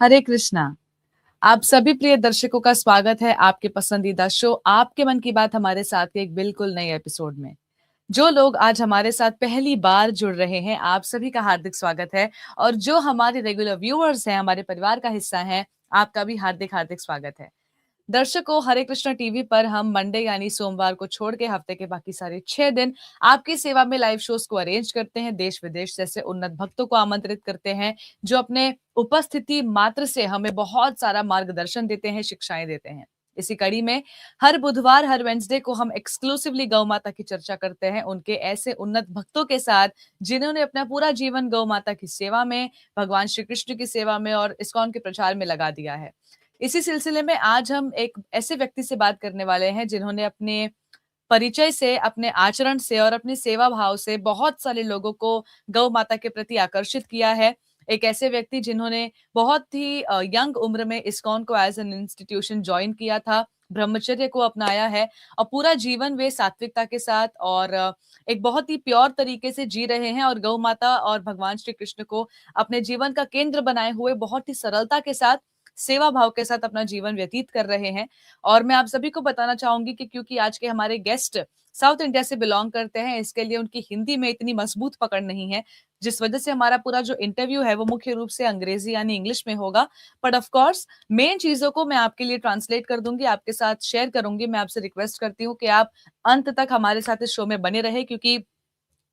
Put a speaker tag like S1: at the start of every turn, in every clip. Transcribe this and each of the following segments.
S1: हरे कृष्णा। आप सभी प्रिय दर्शकों का स्वागत है आपके पसंदीदा शो आपके मन की बात हमारे साथ के एक बिल्कुल नए एपिसोड में। जो लोग आज हमारे साथ पहली बार जुड़ रहे हैं, आप सभी का हार्दिक स्वागत है। और जो हमारे रेगुलर व्यूअर्स हैं, हमारे परिवार का हिस्सा हैं, आपका भी हार्दिक हार्दिक स्वागत है। दर्शकों, हरे कृष्णा टीवी पर हम मंडे यानी सोमवार को छोड़ के हफ्ते के बाकी सारे 6 दिन आपकी सेवा में लाइव शोज को अरेंज करते हैं। देश विदेश जैसे उन्नत भक्तों को आमंत्रित करते हैं जो अपने उपस्थिति मात्र से हमें बहुत सारा मार्गदर्शन देते हैं, शिक्षाएं देते हैं। इसी कड़ी में हर बुधवार, हर वेंसडे को हम एक्सक्लूसिवली गौ माता की चर्चा करते हैं, उनके ऐसे उन्नत भक्तों के साथ जिन्होंने अपना पूरा जीवन गौ माता की सेवा में, भगवान श्री कृष्ण की सेवा में और इस्कॉन के प्रचार में लगा दिया है। इसी सिलसिले में आज हम एक ऐसे व्यक्ति से बात करने वाले हैं जिन्होंने अपने परिचय से, अपने आचरण से और अपने सेवा भाव से बहुत सारे लोगों को गौ माता के प्रति आकर्षित किया है। एक ऐसे व्यक्ति जिन्होंने बहुत ही यंग उम्र में इस्कॉन को एज एन इंस्टीट्यूशन ज्वाइन किया था, ब्रह्मचर्य को अपनाया है और पूरा जीवन वे सात्विकता के साथ और एक बहुत ही प्योर तरीके से जी रहे हैं और गौ माता और भगवान श्री कृष्ण को अपने जीवन का केंद्र बनाए हुए बहुत ही सरलता के साथ, सेवा भाव के साथ अपना जीवन व्यतीत कर रहे हैं। और मैं आप सभी को बताना चाहूंगी कि क्योंकि आज के हमारे गेस्ट साउथ इंडिया से बिलोंग करते हैं, इसके लिए उनकी हिंदी में इतनी मजबूत पकड़ नहीं है, जिस वजह से हमारा पूरा जो इंटरव्यू है वो मुख्य रूप से अंग्रेजी यानी इंग्लिश में होगा। बट ऑफ कोर्स मेन चीजों को मैं आपके लिए ट्रांसलेट कर दूंगी, आपके साथ शेयर करूंगी। मैं आपसे रिक्वेस्ट करती हूँ कि आप अंत तक हमारे साथ इस शो में बने रहे, क्योंकि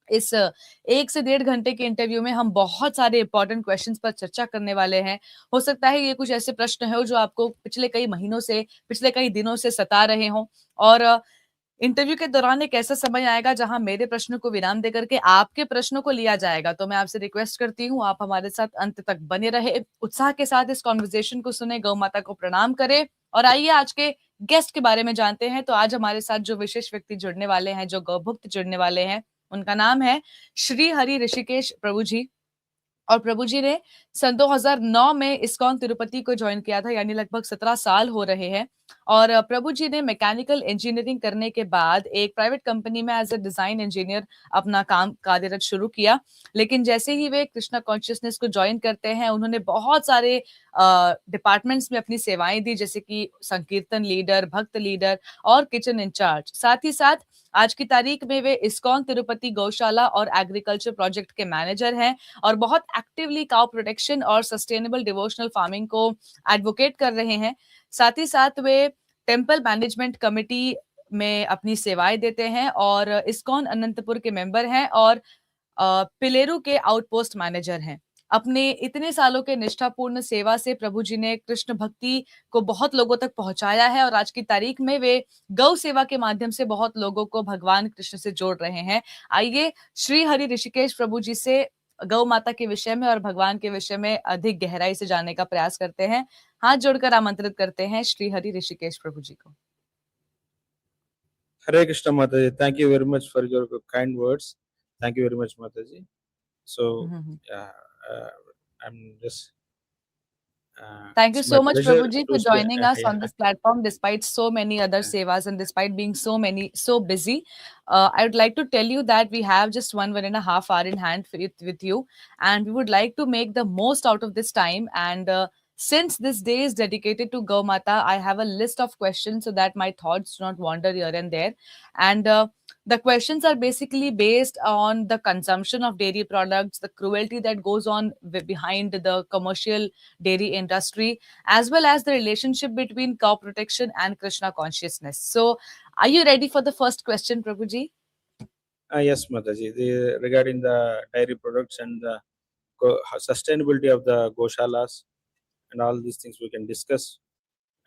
S1: इस 1 से 1.5 घंटे के इंटरव्यू में हम बहुत सारे इंपॉर्टेंट क्वेश्चंस पर चर्चा करने वाले हैं। हो सकता है ये कुछ ऐसे प्रश्न हो जो आपको पिछले कई महीनों से, पिछले कई दिनों से सता रहे हों। और इंटरव्यू के दौरान एक ऐसा समय आएगा जहां मेरे प्रश्न को विराम देकर के आपके प्रश्नों को लिया जाएगा। तो मैं आपसे रिक्वेस्ट करती हूँ आप हमारे साथ अंत तक बने रहे, उत्साह के साथ इस कॉन्वर्सेशन को सुने, गौ माता को प्रणाम करें। और आइए आज के गेस्ट के बारे में जानते हैं। तो आज हमारे साथ जो विशेष व्यक्ति जुड़ने वाले हैं, जो गौभक्त जुड़ने वाले हैं, उनका नाम है श्रीहरि ऋषिकेश प्रभु जी। और प्रभु जी ने सन 2009 में इस्कॉन तिरुपति को ज्वाइन किया था, यानी लगभग 17 साल हो रहे हैं। और प्रभु जी ने मैकेनिकल इंजीनियरिंग करने के बाद एक प्राइवेट कंपनी में एज ए डिजाइन इंजीनियर अपना काम कार्यरत शुरू किया। लेकिन जैसे ही वे कृष्णा कॉन्शियसनेस को ज्वाइन करते हैं, उन्होंने बहुत सारे डिपार्टमेंट्स में अपनी सेवाएं दी, जैसे कि संकीर्तन लीडर, भक्त लीडर और किचन इंचार्ज। साथ ही साथ आज की तारीख में वे इस्कॉन तिरुपति गौशाला और एग्रीकल्चर प्रोजेक्ट के मैनेजर हैं और बहुत एक्टिवली काउ प्रोटेक्शन और सस्टेनेबल डिवोशनल फार्मिंग को एडवोकेट कर रहे हैं। साथ ही साथ वे टेम्पल मैनेजमेंट कमेटी में अपनी सेवाएं देते हैं और इस्कॉन अनंतपुर के मेंबर हैं और पिलेरू के आउटपोस्ट मैनेजर हैं। अपने इतने सालों के निष्ठापूर्ण सेवा से प्रभु जी ने कृष्ण भक्ति को बहुत लोगों तक पहुंचाया है और आज की तारीख में वे गौ सेवा के माध्यम से बहुत लोगों को भगवान कृष्ण से जोड़ रहे हैं। आइए श्री हरि ऋषिकेश प्रभु जी से गौ माता के विषय में और भगवान के विषय में अधिक गहराई से जानने का प्रयास करते हैं। हाथ जोड़कर आमंत्रित करते हैं श्री हरि ऋषिकेश प्रभु जी को।
S2: Hare Krishna Mataji, thank you very much for your kind words. Thank you very much, Mataji. So, I'm just.
S1: Thank you
S2: It's my
S1: so much,
S2: pleasure
S1: Prabhuji, for
S2: to stay.
S1: joining us on this platform despite so many other sevas and despite being so busy. I would like to tell you that we have just 1.5 hour in hand with you, and we would like to make the most out of this time. And since this day is dedicated to Gau Mata, I have a list of questions so that my thoughts do not wander here and there. And the questions are basically based on the consumption of dairy products, the cruelty that goes on behind the commercial dairy industry, as well as the relationship between cow protection and Krishna consciousness. So, are you ready for the first question, Prabhuji?
S2: Yes, Mataji. Regarding the dairy products and the sustainability of the Goshalas and all these things we can discuss.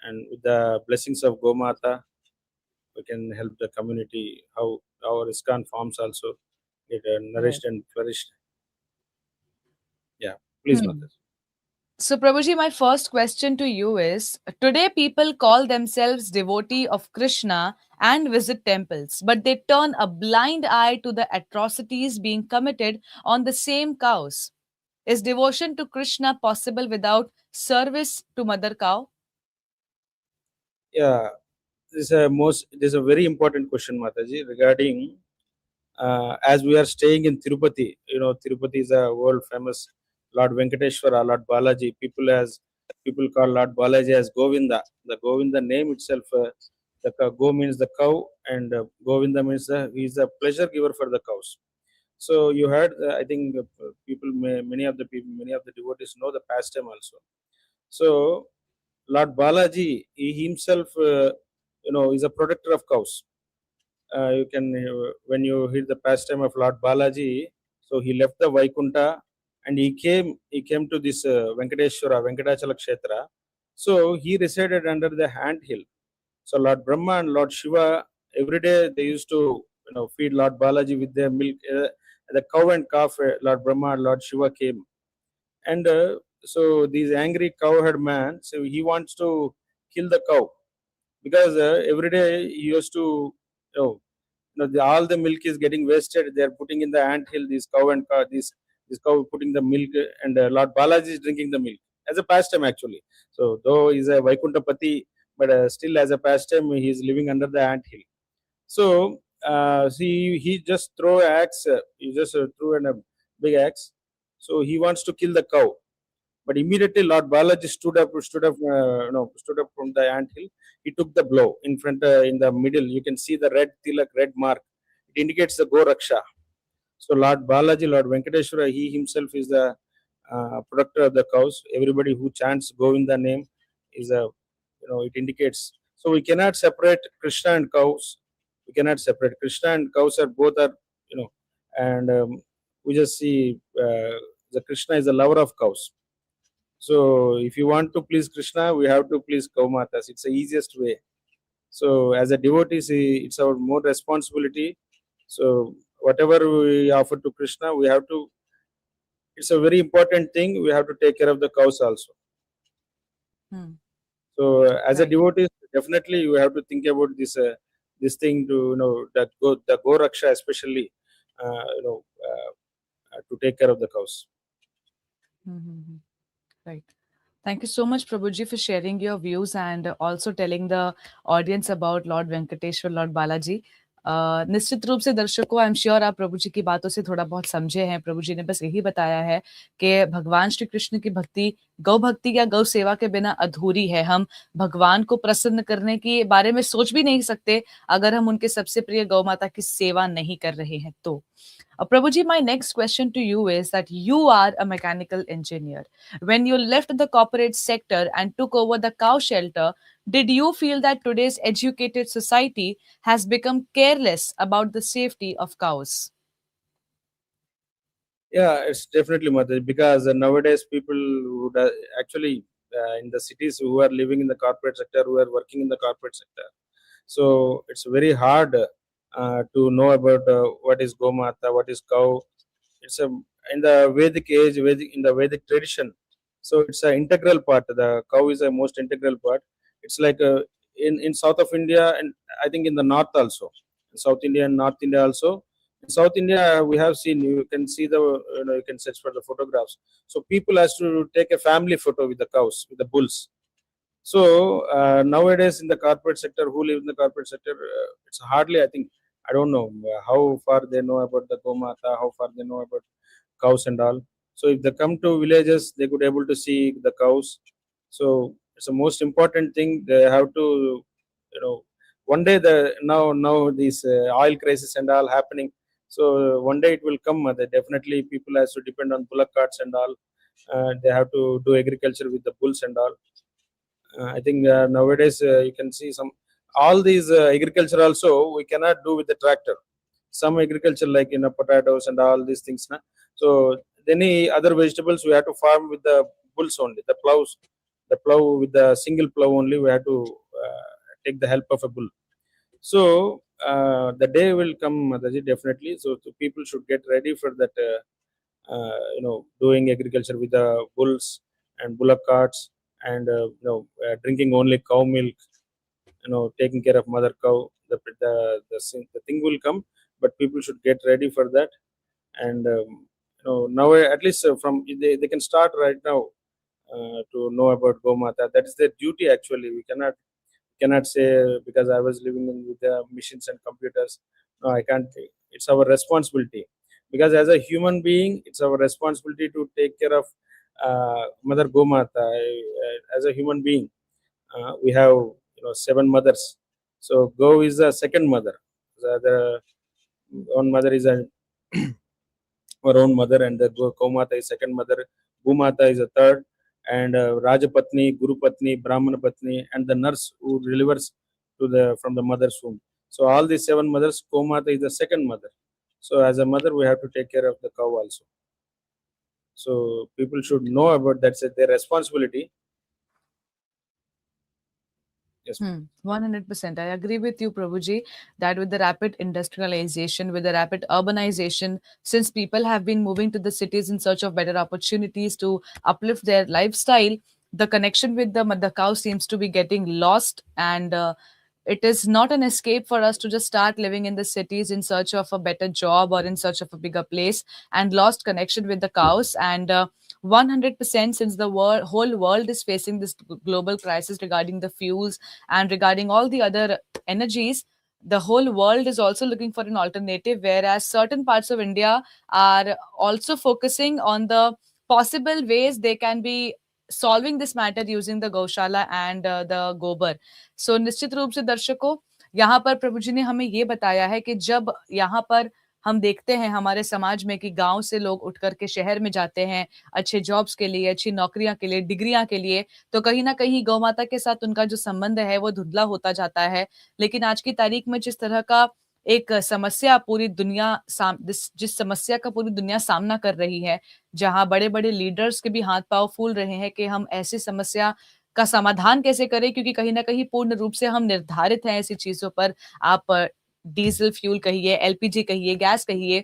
S2: And with the blessings of Gau Mata, we can help the community how our ISKCON farms also get nourished and flourished. Yeah, please, Mataji.
S1: So, Prabhuji, my first question to you is, today people call themselves devotee of Krishna and visit temples, but they turn a blind eye to the atrocities being committed on the same cows. Is devotion to Krishna possible without service to mother cow?
S2: Yeah, this is a very important question, Mataji, regarding as we are staying in Tirupati. You know, Tirupati is a world famous Lord Venkateshwara, Lord Balaji. People has people call Lord Balaji as Govinda. The Govinda name itself, Go means the cow, and Govinda means he is a pleasure giver for the cows. So you heard, I think many of the devotees know the pastime also. So Lord Balaji, he himself, is a protector of cows. You can, when you hear the pastime of Lord Balaji, so he left the Vaikunta and he came to this Venkatachala Kshetra. So he resided under the ant hill. So Lord Brahma and Lord Shiva, every day they used to feed Lord Balaji with their milk. The cow and calf, Lord Brahma and Lord Shiva came. And so this angry cowherd man, so he wants to kill the cow, because every day he used to, all the milk is getting wasted. They are putting in the ant hill, this cow and this cow putting the milk, and Lord Balaji is drinking the milk as a pastime actually. So though he's a Vaikuntapati, but still as a pastime he is living under the ant hill. So he just throw an axe. He just threw a big axe. So he wants to kill the cow. But immediately Lord Balaji stood up from the ant hill. He took the blow in front, in the middle. You can see the red tilak, red mark. It indicates the Go Raksha. So Lord Balaji, Lord Venkateshwara, he himself is the protector of the cows. Everybody who chants Govinda name is it indicates. So we cannot separate Krishna and cows. We cannot separate Krishna and cows are both are, and we just see the Krishna is the lover of cows. So if you want to please Krishna, we have to please Gau Matas. It's the easiest way. So as a devotee, it's our more responsibility. So whatever we offer to Krishna, we have to. It's a very important thing. We have to take care of the cows also. So as a devotee, definitely you have to think about this thing to the Go Raksha especially, to take care of the cows.
S1: Right. Thank you so much, Prabhuji, for sharing your views and also telling the audience about Lord Venkateshwar, Lord Balaji. निश्चित रूप से दर्शकों, I am sure आप प्रभु जी की बातों से थोड़ा बहुत समझे हैं. प्रभु जी ने बस यही बताया है कि भगवान श्री कृष्ण की भक्ति, गौ भक्ति या गौ सेवा के बिना अधूरी है. हम भगवान को प्रसन्न करने के बारे में सोच भी नहीं सकते अगर हम उनके सबसे प्रिय गौ माता की सेवा नहीं कर रहे हैं तो. Prabhuji, my next question to you is that you are a mechanical engineer. When you left the corporate sector and took over the cow shelter, did you feel that today's educated society has become careless about the safety of cows?
S2: Yeah, it's definitely, Mother, because nowadays people would actually in the cities who are living in the corporate sector, who are working in the corporate sector. So it's very hard to know about what is Gomata, what is cow. It's in the Vedic age, in the Vedic tradition. So it's an integral part. The cow is a most integral part. It's like in south of India, and I think in the north also, South India and North India also. In South India, we have seen, you can see you can search for the photographs. So people has to take a family photo with the cows, with the bulls. So nowadays in the corporate sector, who live in the corporate sector, it's hardly, I don't know how far they know about the Gomata, how far they know about cows and all. So if they come to villages, they could able to see the cows. So it's the most important thing. They have to, one day now these oil crisis and all happening. So one day it will come. That definitely people has to depend on bullock carts and all. They have to do agriculture with the bulls and all. I think nowadays you can see all these agriculture also we cannot do with the tractor. Some agriculture like potatoes and all these things. So any other vegetables we have to farm with the bulls only, the plow with the single plow only. We have to take the help of a bull. So the day will come, Mataji, definitely. So people should get ready for that. Doing agriculture with the bulls and bullock carts, and drinking only cow milk, taking care of mother cow. The thing will come, but people should get ready for that. And now at least from they can start right now to know about Gomata. That is their duty actually. We cannot say because I was living with the machines and computers. No, I can't. It's our responsibility, because as a human being, it's our responsibility to take care of Mother Gau Mata. As a human being, we have 7 mothers. So Go is the second mother. The one mother is our own mother, and the Gau Mata is second mother. Gau Mata is a third, and Rajapatni, Guru Patni, Brahmana Patni, and the nurse who delivers from the mother's womb. So all these 7 mothers, Gau Mata is the second mother. So as a mother, we have to take care of the cow also. So people should know about that's their responsibility. Yes.
S1: 100%. I agree with you, Prabhuji, that with the rapid industrialization, with the rapid urbanization, since people have been moving to the cities in search of better opportunities to uplift their lifestyle, the connection with the cow seems to be getting lost, and it is not an escape for us to just start living in the cities in search of a better job or in search of a bigger place, and lost connection with the cows. And 100%, since the whole world is facing this global crisis regarding the fuels and regarding all the other energies, the whole world is also looking for an alternative, whereas certain parts of India are also focusing on the possible ways they can be solving this matter using the गौशाला and the गोबर. सो निश्चित रूप से दर्शकों, यहाँ पर प्रभु जी ने हमें ये बताया है कि जब यहाँ पर हम देखते हैं हमारे समाज में कि गांव से लोग उठ करके शहर में जाते हैं अच्छे जॉब्स के लिए, अच्छी नौकरियां के लिए, डिग्रियां के लिए, तो कहीं ना कहीं गौ माता के साथ उनका जो संबंध है वो धुंधला होता जाता है. लेकिन आज की तारीख में जिस तरह का एक समस्या पूरी दुनिया जिस समस्या का पूरी दुनिया सामना कर रही है, जहां बड़े बड़े लीडर्स के भी हाथ पांव फूल रहे हैं कि हम ऐसी समस्या का समाधान कैसे करें, क्योंकि कहीं ना कहीं पूर्ण रूप से हम निर्धारित हैं ऐसी चीजों पर. आप डीजल फ्यूल कहिए, एलपीजी कहिए, गैस कहिए,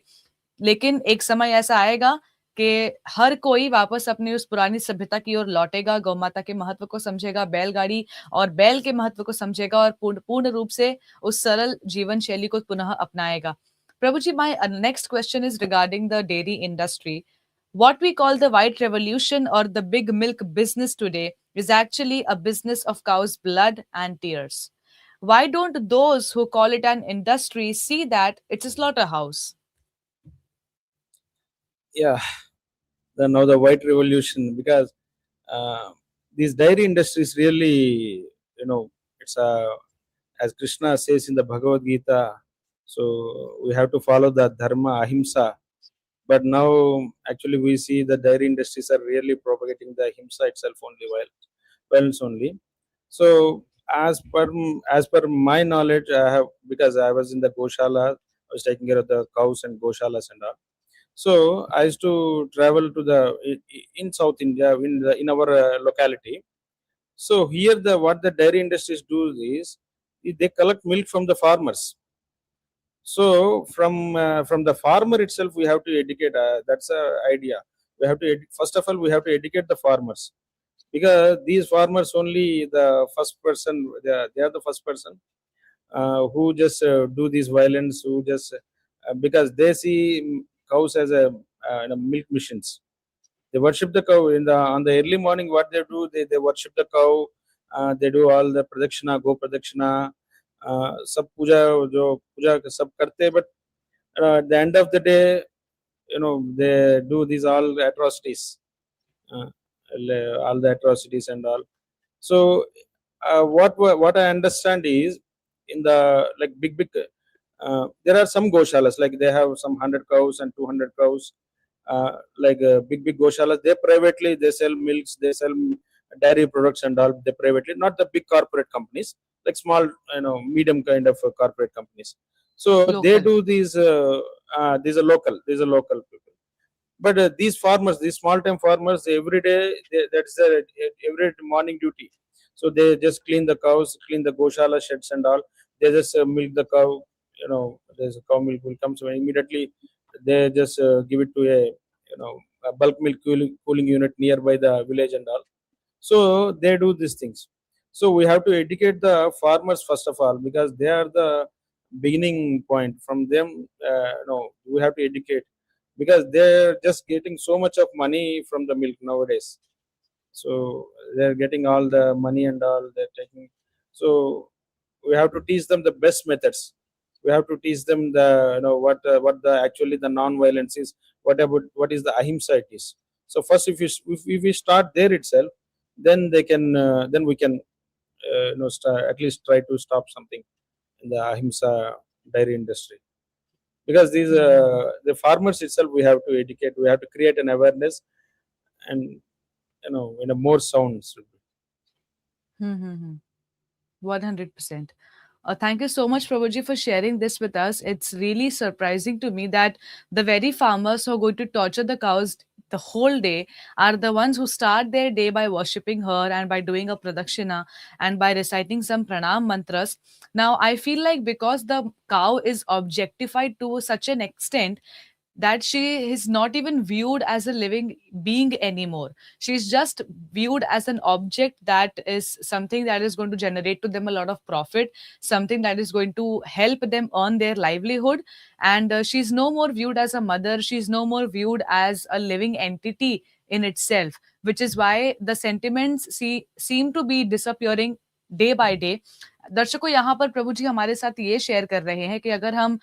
S1: लेकिन एक समय ऐसा आएगा कि हर कोई वापस अपनी उस पुरानी सभ्यता की ओर लौटेगा, गौ माता के महत्व को समझेगा, बैलगाड़ी और बैल के महत्व को समझेगा और पूर्ण रूप से उस सरल जीवन शैली को पुनः अपनाएगा. प्रभु जी, my next question is regarding the dairy industry. What we call the white revolution or the big milk business today is actually a business of cows' blood and tears. Why don't those who call it an industry see that it's a slaughterhouse?
S2: Yeah, now the white revolution, because these dairy industries really, it's as Krishna says in the Bhagavad Gita. So we have to follow the Dharma, ahimsa. But now, actually, we see the dairy industries are really propagating the ahimsa itself only, violence only. So, as per my knowledge, I have, because I was in the Gaushala, I was taking care of the cows and Gaushalas and all. So I used to travel to in South India, in our locality. So here, what the dairy industries do is they collect milk from the farmers. So from the farmer itself, we have to educate. That's a idea. We have to first of all we have to educate the farmers, because these farmers only the first person. They are the first person who just do these violence. Who just because they see cows as a milk machines. They worship the cow on the early morning. What they do, they worship the cow. They do all the pradakshina, go pradakshina, सब पूजा जो पूजा सब करते हैं. But at the end of the day, they do these all atrocities, all the atrocities and all. So what I understand is, in the like big there are some goshalas, like they have some 100 cows and 200 cows, like big goshalas. They sell milks, they sell dairy products and all. They privately, not the big corporate companies, like small, medium kind of corporate companies. So they do these are local people. But these farmers, these small time farmers, every day that's their every morning duty. So they just clean the cows, clean the goshala sheds and all. They just milk the cow. There's a cow milk will come, so immediately they just give it to a bulk milk cooling unit nearby the village and all. So they do these things. So we have to educate the farmers first of all, because they are the beginning point. From them, we have to educate, because they're just getting so much of money from the milk nowadays. So they're getting all the money and all they're taking. So we have to teach them the best methods. We have to teach them the what the actually the non-violence is. What is the ahimsa it is. So first, if we start there itself, then they can then we can at least try to stop something in the ahimsa dairy industry. Because these the farmers itself, we have to educate, we have to create an awareness, and in a more sounds.
S1: 100%. Thank you so much, Prabhuji, for sharing this with us. It's really surprising to me that the very farmers who are going to torture the cows the whole day are the ones who start their day by worshipping her and by doing a pradakshina and by reciting some pranam mantras. Now, I feel like because the cow is objectified to such an extent that she is not even viewed as a living being anymore. She's just viewed as an object that is something that is going to generate to them a lot of profit, something that is going to help them earn their livelihood. And she's no more viewed as a mother, she's no more viewed as a living entity in itself, which is why the sentiments seem to be disappearing day by day. दर्शकों, यहाँ पर प्रभु जी हमारे साथ ये share कर रहे हैं कि अगर हम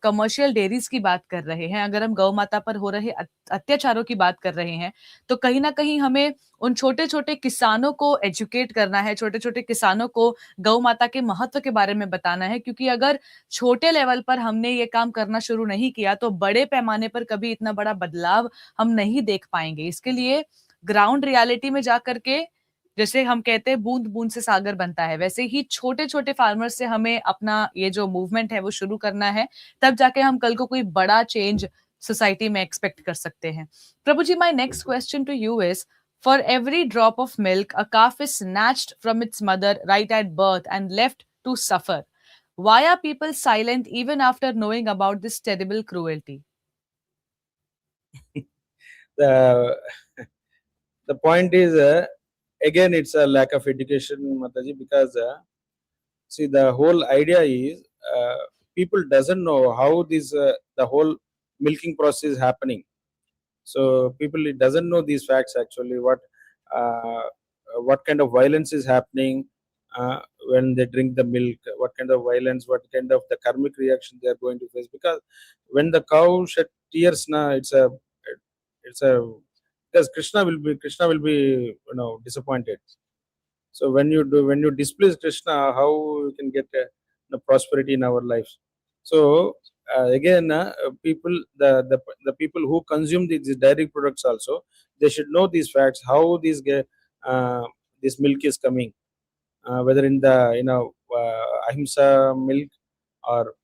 S1: कमर्शियल डेयरीज की बात कर रहे हैं, अगर हम गौ माता पर हो रहे अत्याचारों की बात कर रहे हैं, तो कहीं ना कहीं हमें उन छोटे छोटे किसानों को एजुकेट करना है, छोटे छोटे किसानों को गौ माता के महत्व के बारे में बताना है. क्योंकि अगर छोटे लेवल पर हमने ये काम करना शुरू नहीं किया तो बड़े पैमाने पर कभी इतना बड़ा बदलाव हम नहीं देख पाएंगे. इसके लिए ग्राउंड रियलिटी में जाकर के, जैसे हम कहते हैं बूंद बूंद से सागर बनता है, वैसे ही छोटे छोटे फार्मर्स से हमें अपना ये जो मूवमेंट है वो शुरू करना है. तब जाके हम कल को कोई बड़ा चेंज सोसाइटी में एक्सपेक्ट कर सकते हैं. प्रभु जी, my next question to you is, for every drop of milk, a calf is snatched from its mother right at birth and left to suffer. Why are people silent even after knowing about this terrible cruelty?
S2: The point is, again, it's a lack of education, Mataji, because see, the whole idea is people doesn't know how this the whole milking process is happening. So people doesn't know these facts actually, what kind of violence is happening when they drink the milk, what kind of violence, what kind of the karmic reaction they are going to face. Because when the cow shed tears, it's a because Krishna will be disappointed. So when you displease Krishna, how you can get prosperity in our lives? So again, people, the people who consume these dairy products also, they should know these facts, how this milk is coming, whether in the ahimsa milk, or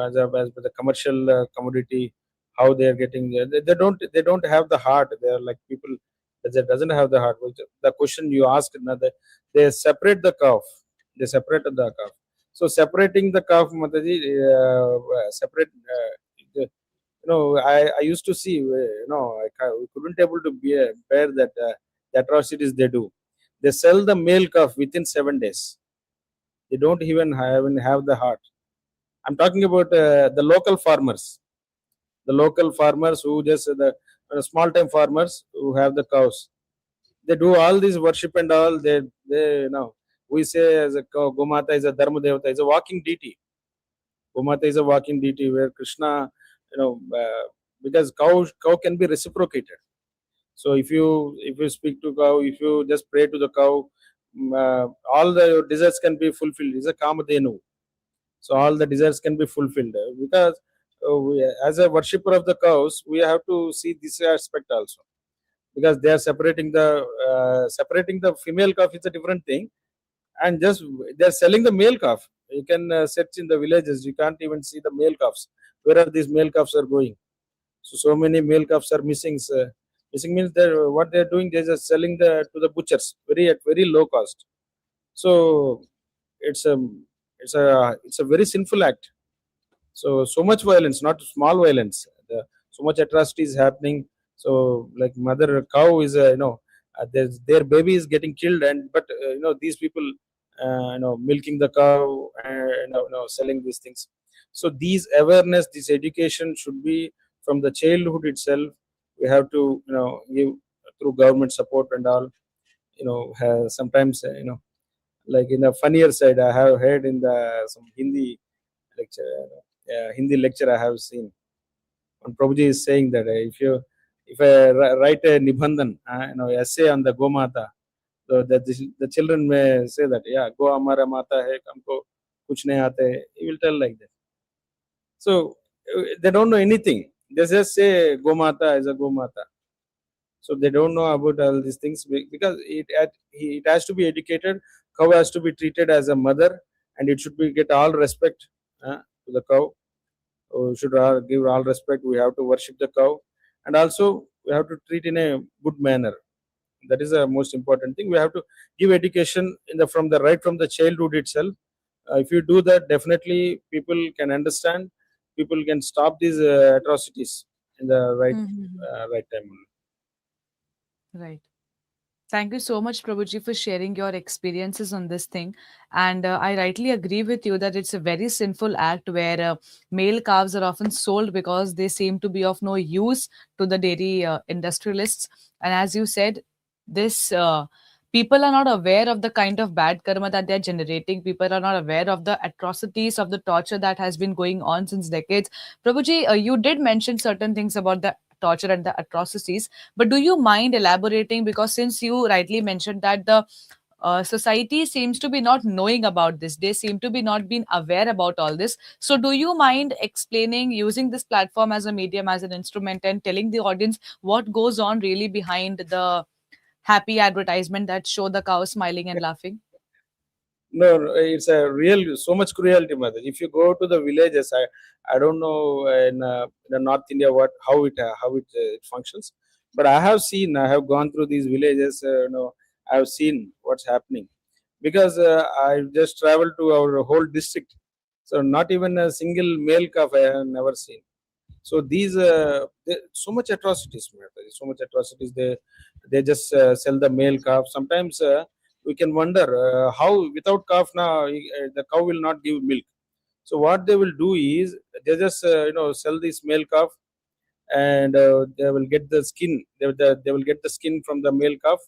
S2: as the commercial commodity, how they are getting there. They don't have the heart. They are like people that doesn't have the heart. The question you asked, they separate the calf. They separated the calf. So separating the calf, Mataji, separate. I used to see. We couldn't able to bear that the atrocities they do. They sell the male calf within 7 days. They don't even have the heart. I'm talking about the local farmers. The local farmers who just the small time farmers who have the cows. They do all this worship and all. They we say as a Gau Mata is a Dharma Devata, is a walking deity. Gau Mata is a walking deity where Krishna, because cow can be reciprocated. So if you speak to cow, if you just pray to the cow, all the desires can be fulfilled. It's a Kamadhenu. So all the desires can be fulfilled, because as a worshipper of the cows, we have to see this aspect also, because they are separating the female calf is a different thing, and just they are selling the male calf. You can search in the villages, you can't even see the male calves. Where are these male calves are going? So many male calves are missing. Missing means that what they are doing, they are just selling to the butchers at very low cost. So it's a very sinful act. So much violence, not small violence. So much atrocity is happening. So like mother cow is their baby is getting killed, and but these people milking the cow and selling these things. So these awareness, this education should be from the childhood itself. We have to give through government support and all. Sometimes like in a funnier side, I have heard in some Hindi lecture. Hindi lecture I have seen. And Prabhuji is saying that if you if I write a nibandhan, essay on the Gau Mata, so that the children may say that, yeah, Go Amara Mata hai, humko kuch nahi aate hai. He will tell like that. So they don't know anything. They just say Go Mata is a Go Mata. So they don't know about all these things because it has to be educated. Cow has to be treated as a mother, and it should be get all respect to the cow. We should give all respect. We have to worship the cow, and also we have to treat in a good manner. That is the most important thing. We have to give education from the childhood itself. If you do that, definitely people can understand. People can stop these atrocities in the right time.
S1: Right. Thank you so much, Prabhuji, for sharing your experiences on this thing. And I rightly agree with you that it's a very sinful act where male calves are often sold because they seem to be of no use to the dairy industrialists. And as you said, this people are not aware of the kind of bad karma that they're generating. People are not aware of the atrocities of the torture that has been going on since decades. Prabhuji, you did mention certain things about the torture and the atrocities, but do you mind elaborating? Because since you rightly mentioned that the society seems to be not knowing about this, they seem to be not being aware about all this. So, do you mind explaining, using this platform as a medium, as an instrument, and telling the audience what goes on really behind the happy advertisement that show the cow smiling and laughing?
S2: No, it's a real so much cruelty, mother. If you go to the villages, I don't know in North India how it functions, but I have gone through these villages. I have seen what's happening because I just traveled to our whole district, so not even a single male calf I have never seen. So so much atrocities, mother. So much atrocities. They just sell the male calf. Sometimes we can wonder how without calf now the cow will not give milk. So what they will do is they just sell this male calf, and they will get the skin. They will get the skin from the male calf,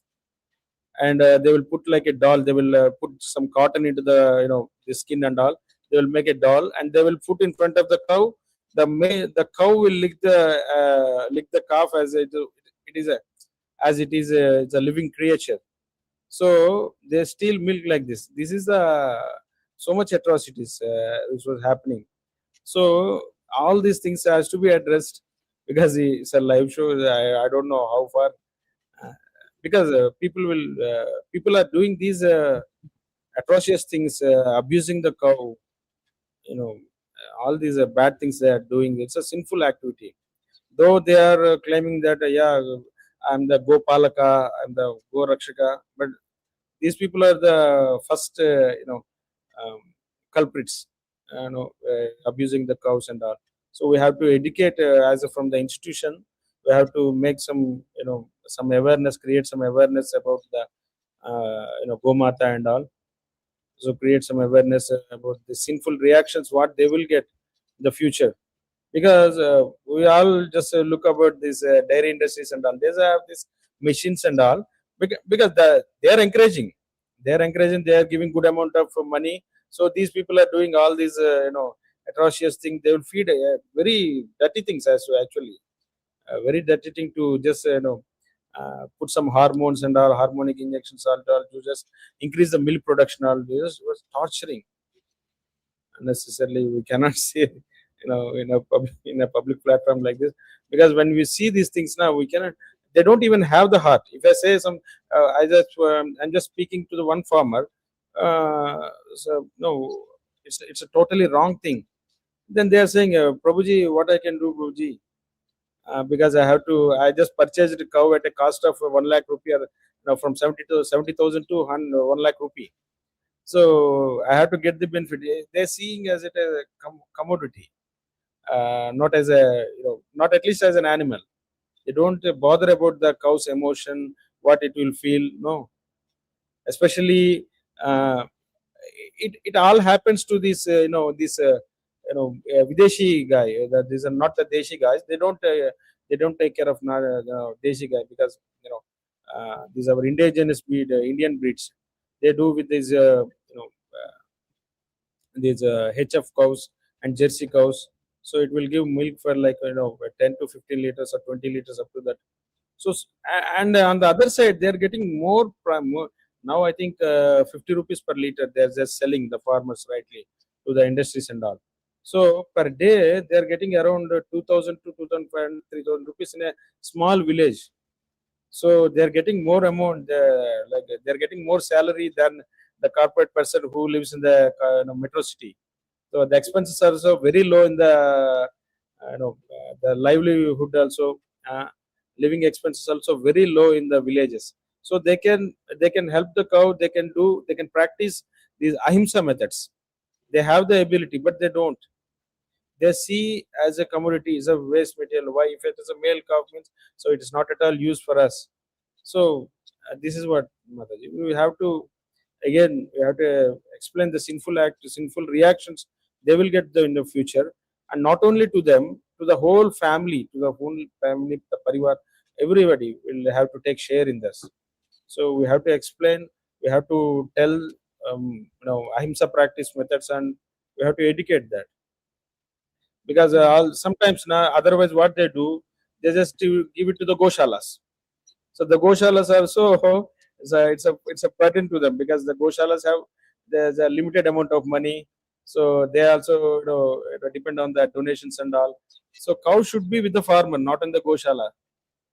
S2: and they will put like a doll. They will put some cotton into the skin and all. They will make a doll, and they will put in front of the cow. The cow will lick the calf it is a as it is it's a living creature. So they steal milk like this. This is the so much atrocities which was happening. So all these things has to be addressed because it's a live show. I don't know how far because people are doing these atrocious things, abusing the cow. All these bad things they are doing. It's a sinful activity. Though they are claiming that yeah, I'm the Go Palaka, I'm the Go Rakshaka, but these people are the first um, culprits, abusing the cows and all. So we have to educate from the institution. We have to make some awareness, create some awareness about the Go Mata and all. So create some awareness about the sinful reactions what they will get in the future, because we all just look about these dairy industries and all. They have these machines and all because they are encouraging. They are encouraging. They are giving good amount of money. So these people are doing all these atrocious things. They will feed very dirty things as well, actually. Very dirty thing to just put some hormones and all harmonic injections all to just increase the milk production. All this was torturing unnecessarily. We cannot say in a public platform like this, because when we see these things now, we cannot. They don't even have the heart. If I say some, I'm just speaking to the one farmer. So no, it's a totally wrong thing. Then they are saying, Prabhuji, what I can do, Prabhuji? Because I just purchased a cow at a cost of 1 lakh rupee, from 70,000 to 1 lakh rupee. So I have to get the benefit. They're seeing as it as a commodity, not as not at least as an animal. They don't bother about the cow's emotion, what it will feel. No, especially it all happens to this Videshi guy. That these are not the Deshi guys. They don't take care of the Deshi guy, because these are our indigenous breed, Indian breeds. They do with these HF cows and Jersey cows. So it will give milk for like 10 to 15 liters or 20 liters up to that. So and on the other side, they are getting more now. I think 50 rupees per liter. They're just selling the farmers rightly to the industries and all. So per day they are getting around 2,000 to 2,500, 3,000 rupees in a small village. So they are getting more amount, like they are getting more salary than the corporate person who lives in the metro city. So the expenses are also very low in the the livelihood also. Living expenses also very low in the villages. So they can help the cow. They can practice these ahimsa methods. They have the ability, but they don't. They see as a commodity, is a waste material. Why? If it is a male cow means, so it is not at all used for us. So this is what, Mataji, we have to, again, we have to explain the sinful act, sinful reactions they will get in the future. And not only to them, to the whole family, the parivar, everybody will have to take share in this. So we have to explain, we have to tell ahimsa practice methods, and we have to educate that. Because sometimes now, otherwise what they do, they just give it to the goshalas. So the goshalas also, it's a burden to them, because the goshalas have, there's a limited amount of money. So they also depend on the donations and all. So cow should be with the farmer, not in the goshala.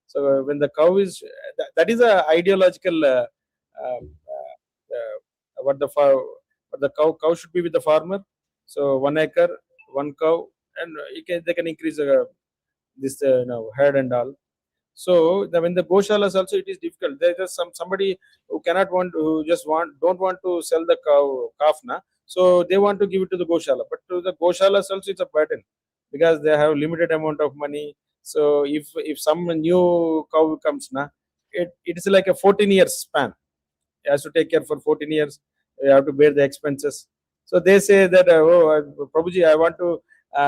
S2: So when the cow is, that is a ideological uh, what the what the cow should be with the farmer. So 1 acre, one cow, and they can increase this herd and all. So when the goshalas also, it is difficult. There is somebody who cannot want, who just don't want to sell the calf na. So they want to give it to the goshala, but to the goshalas also it's a burden, because they have limited amount of money. So if some new cow comes na, it is like a 14 years span. He has to take care for 14 years. You have to bear the expenses. So they say that, Prabhuji, I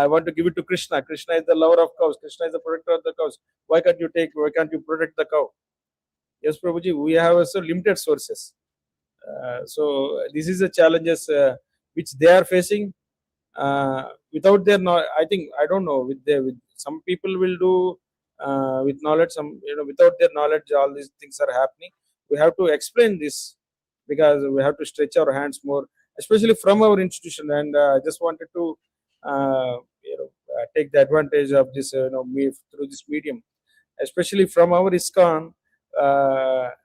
S2: want to give it to Krishna. Krishna is the lover of cows. Krishna is the protector of the cows. Why can't you protect the cow? Yes, Prabhuji, we have also limited sources. So this is the challenges which they are facing. Without their knowledge, I think, I don't know, with some people will do with knowledge. Some, without their knowledge, all these things are happening. We have to explain this, because we have to stretch our hands more, especially from our institution. And I just wanted to take the advantage of this, me through this medium, especially from our ISKCON.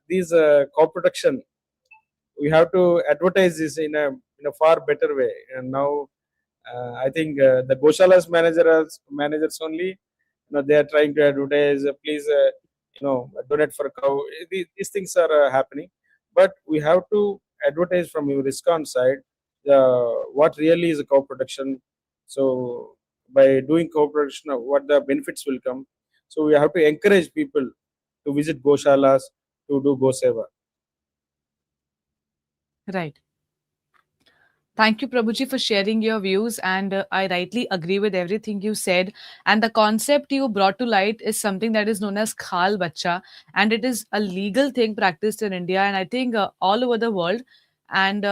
S2: These cow protection, we have to advertise this in a far better way. And now I think the Goshalas managers only, they are trying to advertise. Please, donate for cow. These things are happening, but we have to advertise from your ISKCON side what really is a cow protection. So by doing cow protection, what the benefits will come. So we have to encourage people to visit Goshalas, to do Gau Seva.
S1: Right. Thank you, Prabhuji, for sharing your views. And I rightly agree with everything you said. And the concept you brought to light is something that is known as khal bacha. And it is a legal thing practiced in India, and I think all over the world. And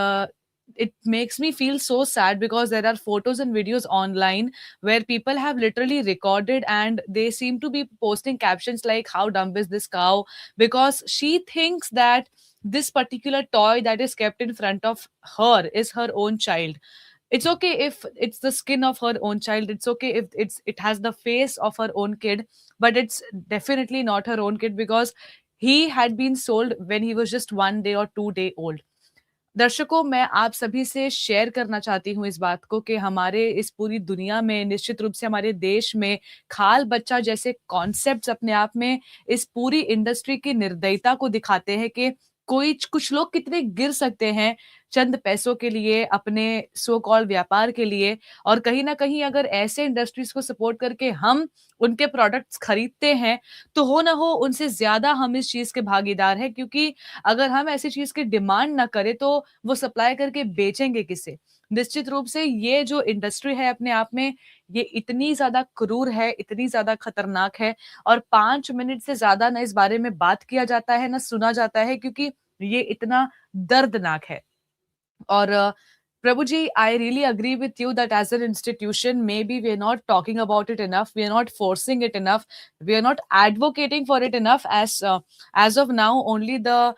S1: it makes me feel so sad, because there are photos and videos online where people have literally recorded, and they seem to be posting captions like, "How dumb is this cow?" Because she thinks that this particular toy that is kept in front of her is her own child. It's okay if it's the skin of her own child, it's okay if it has the face of her own kid, but it's definitely not her own kid, because he had been sold when he was just 1 day or 2 day old. दर्शकों, मैं आप सभी से share करना चाहती हूँ इस बात को कि हमारे इस पूरी दुनिया में, निश्चित रूप से हमारे देश में, खाल बच्चा जैसे कॉन्सेप्ट्स अपने आप में इस पूरी इंडस्ट्री की निर्दयता को दिखाते हैं कि कुछ लोग कितने गिर सकते हैं चंद पैसों के लिए, अपने सो कॉल्ड व्यापार के लिए। और कहीं न कहीं अगर ऐसे इंडस्ट्रीज को सपोर्ट करके हम उनके प्रोडक्ट्स खरीदते हैं, तो हो ना हो उनसे ज़्यादा हम इस चीज़ के भागीदार हैं, क्योंकि अगर हम ऐसी चीज़ की डिमांड ना करें, तो वो सप्लाई करके बेचेंगे किसे? निश्चित रूप से ये जो इंडस्ट्री है अपने आप में, ये इतनी ज़्यादा क्रूर है, इतनी ज़्यादा खतरनाक है, और 5 मिनट से ज़्यादा ना इस बारे में बात किया जाता है, ना सुना जाता है, क्योंकि ये इतना दर्दनाक है। और Prabhuji, I really agree with you that as an institution, maybe we're not talking about it enough. We're not forcing it enough. We're not advocating for it enough. As of now, only the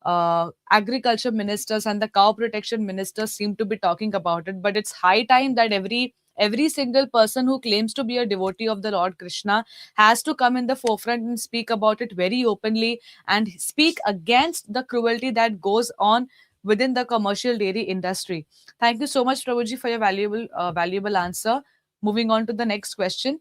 S1: agriculture ministers and the cow protection ministers seem to be talking about it. But it's high time that every single person who claims to be a devotee of the Lord Krishna has to come in the forefront and speak about it very openly and speak against the cruelty that goes on within the commercial dairy industry. Thank you so much, Prabhuji, for your valuable answer. Moving on to the next question.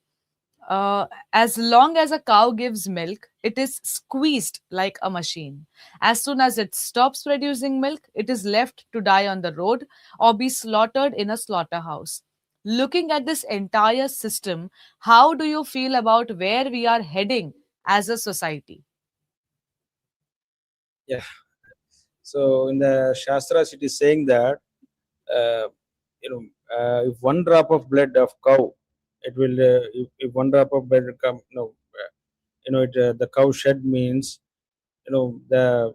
S1: As long as a cow gives milk, it is squeezed like a machine. As soon as it stops producing milk, it is left to die on the road or be slaughtered in a slaughterhouse. Looking at this entire system, how do you feel about where we are heading as a society?
S2: Yeah. So in the Shastras, it is saying that uh, if one drop of blood of cow, it will if one drop of blood come, the cow shed means the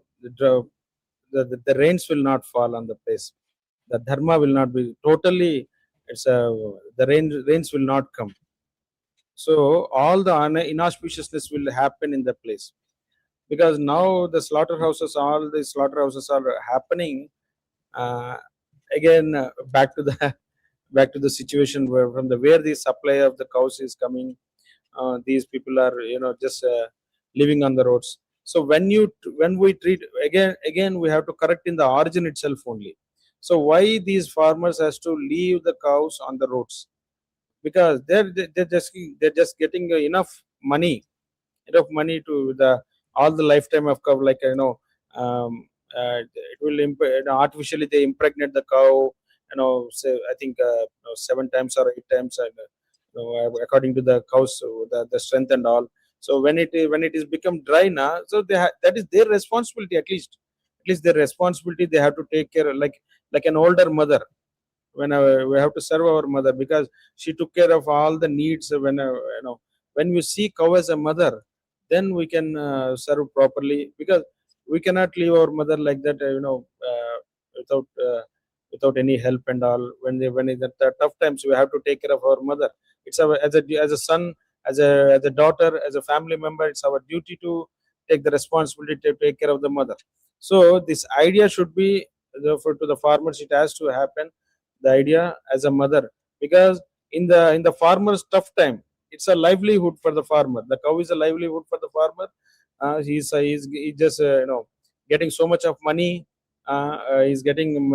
S2: rains will not fall on the place. The dharma will not be totally. The rains will not come. So all the inauspiciousness will happen in the place, because now the slaughterhouses, all the slaughterhouses are happening uh, again, back to the back to the situation where from the where the supply of the cows is coming. These people are just living on the roads. So when we treat again we have to correct in the origin itself only. So why these farmers has to leave the cows on the roads? Because they're just getting enough money to the all the lifetime of cow, like it will artificially they impregnate the cow, say I think 7 times or 8 times, and according to the cows, so the strength and all. So when it is become dry now, so that is their responsibility. At least their responsibility, they have to take care, like an older mother. When we have to serve our mother, because she took care of all the needs. When we see cow as a mother, then we can serve properly, because we cannot leave our mother like that, without any help and all. When the tough times, we have to take care of our mother. It's our, as a son, as a daughter, as a family member, it's our duty to take the responsibility to take care of the mother. So this idea should be, to the farmers, it has to happen, the idea as a mother. Because in the farmer's tough time, it's a livelihood for the farmer. The cow is a livelihood for the farmer. He's just getting so much of money. He's getting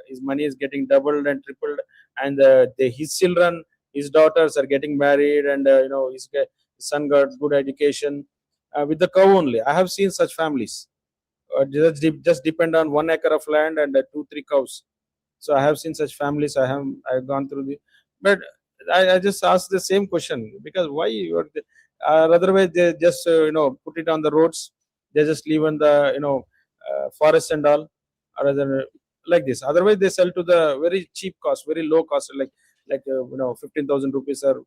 S2: his money is getting doubled and tripled. And his children, his daughters are getting married, and his son got good education with the cow only. I have seen such families, just depend on 1 acre of land and 2 3 cows. So I have seen such families. I've gone through the, but I just ask the same question, because why you are otherwise they just put it on the roads. They just leave in the forest and all, or rather like this. Otherwise they sell to the very cheap cost, very low cost, like 15,000 rupees, or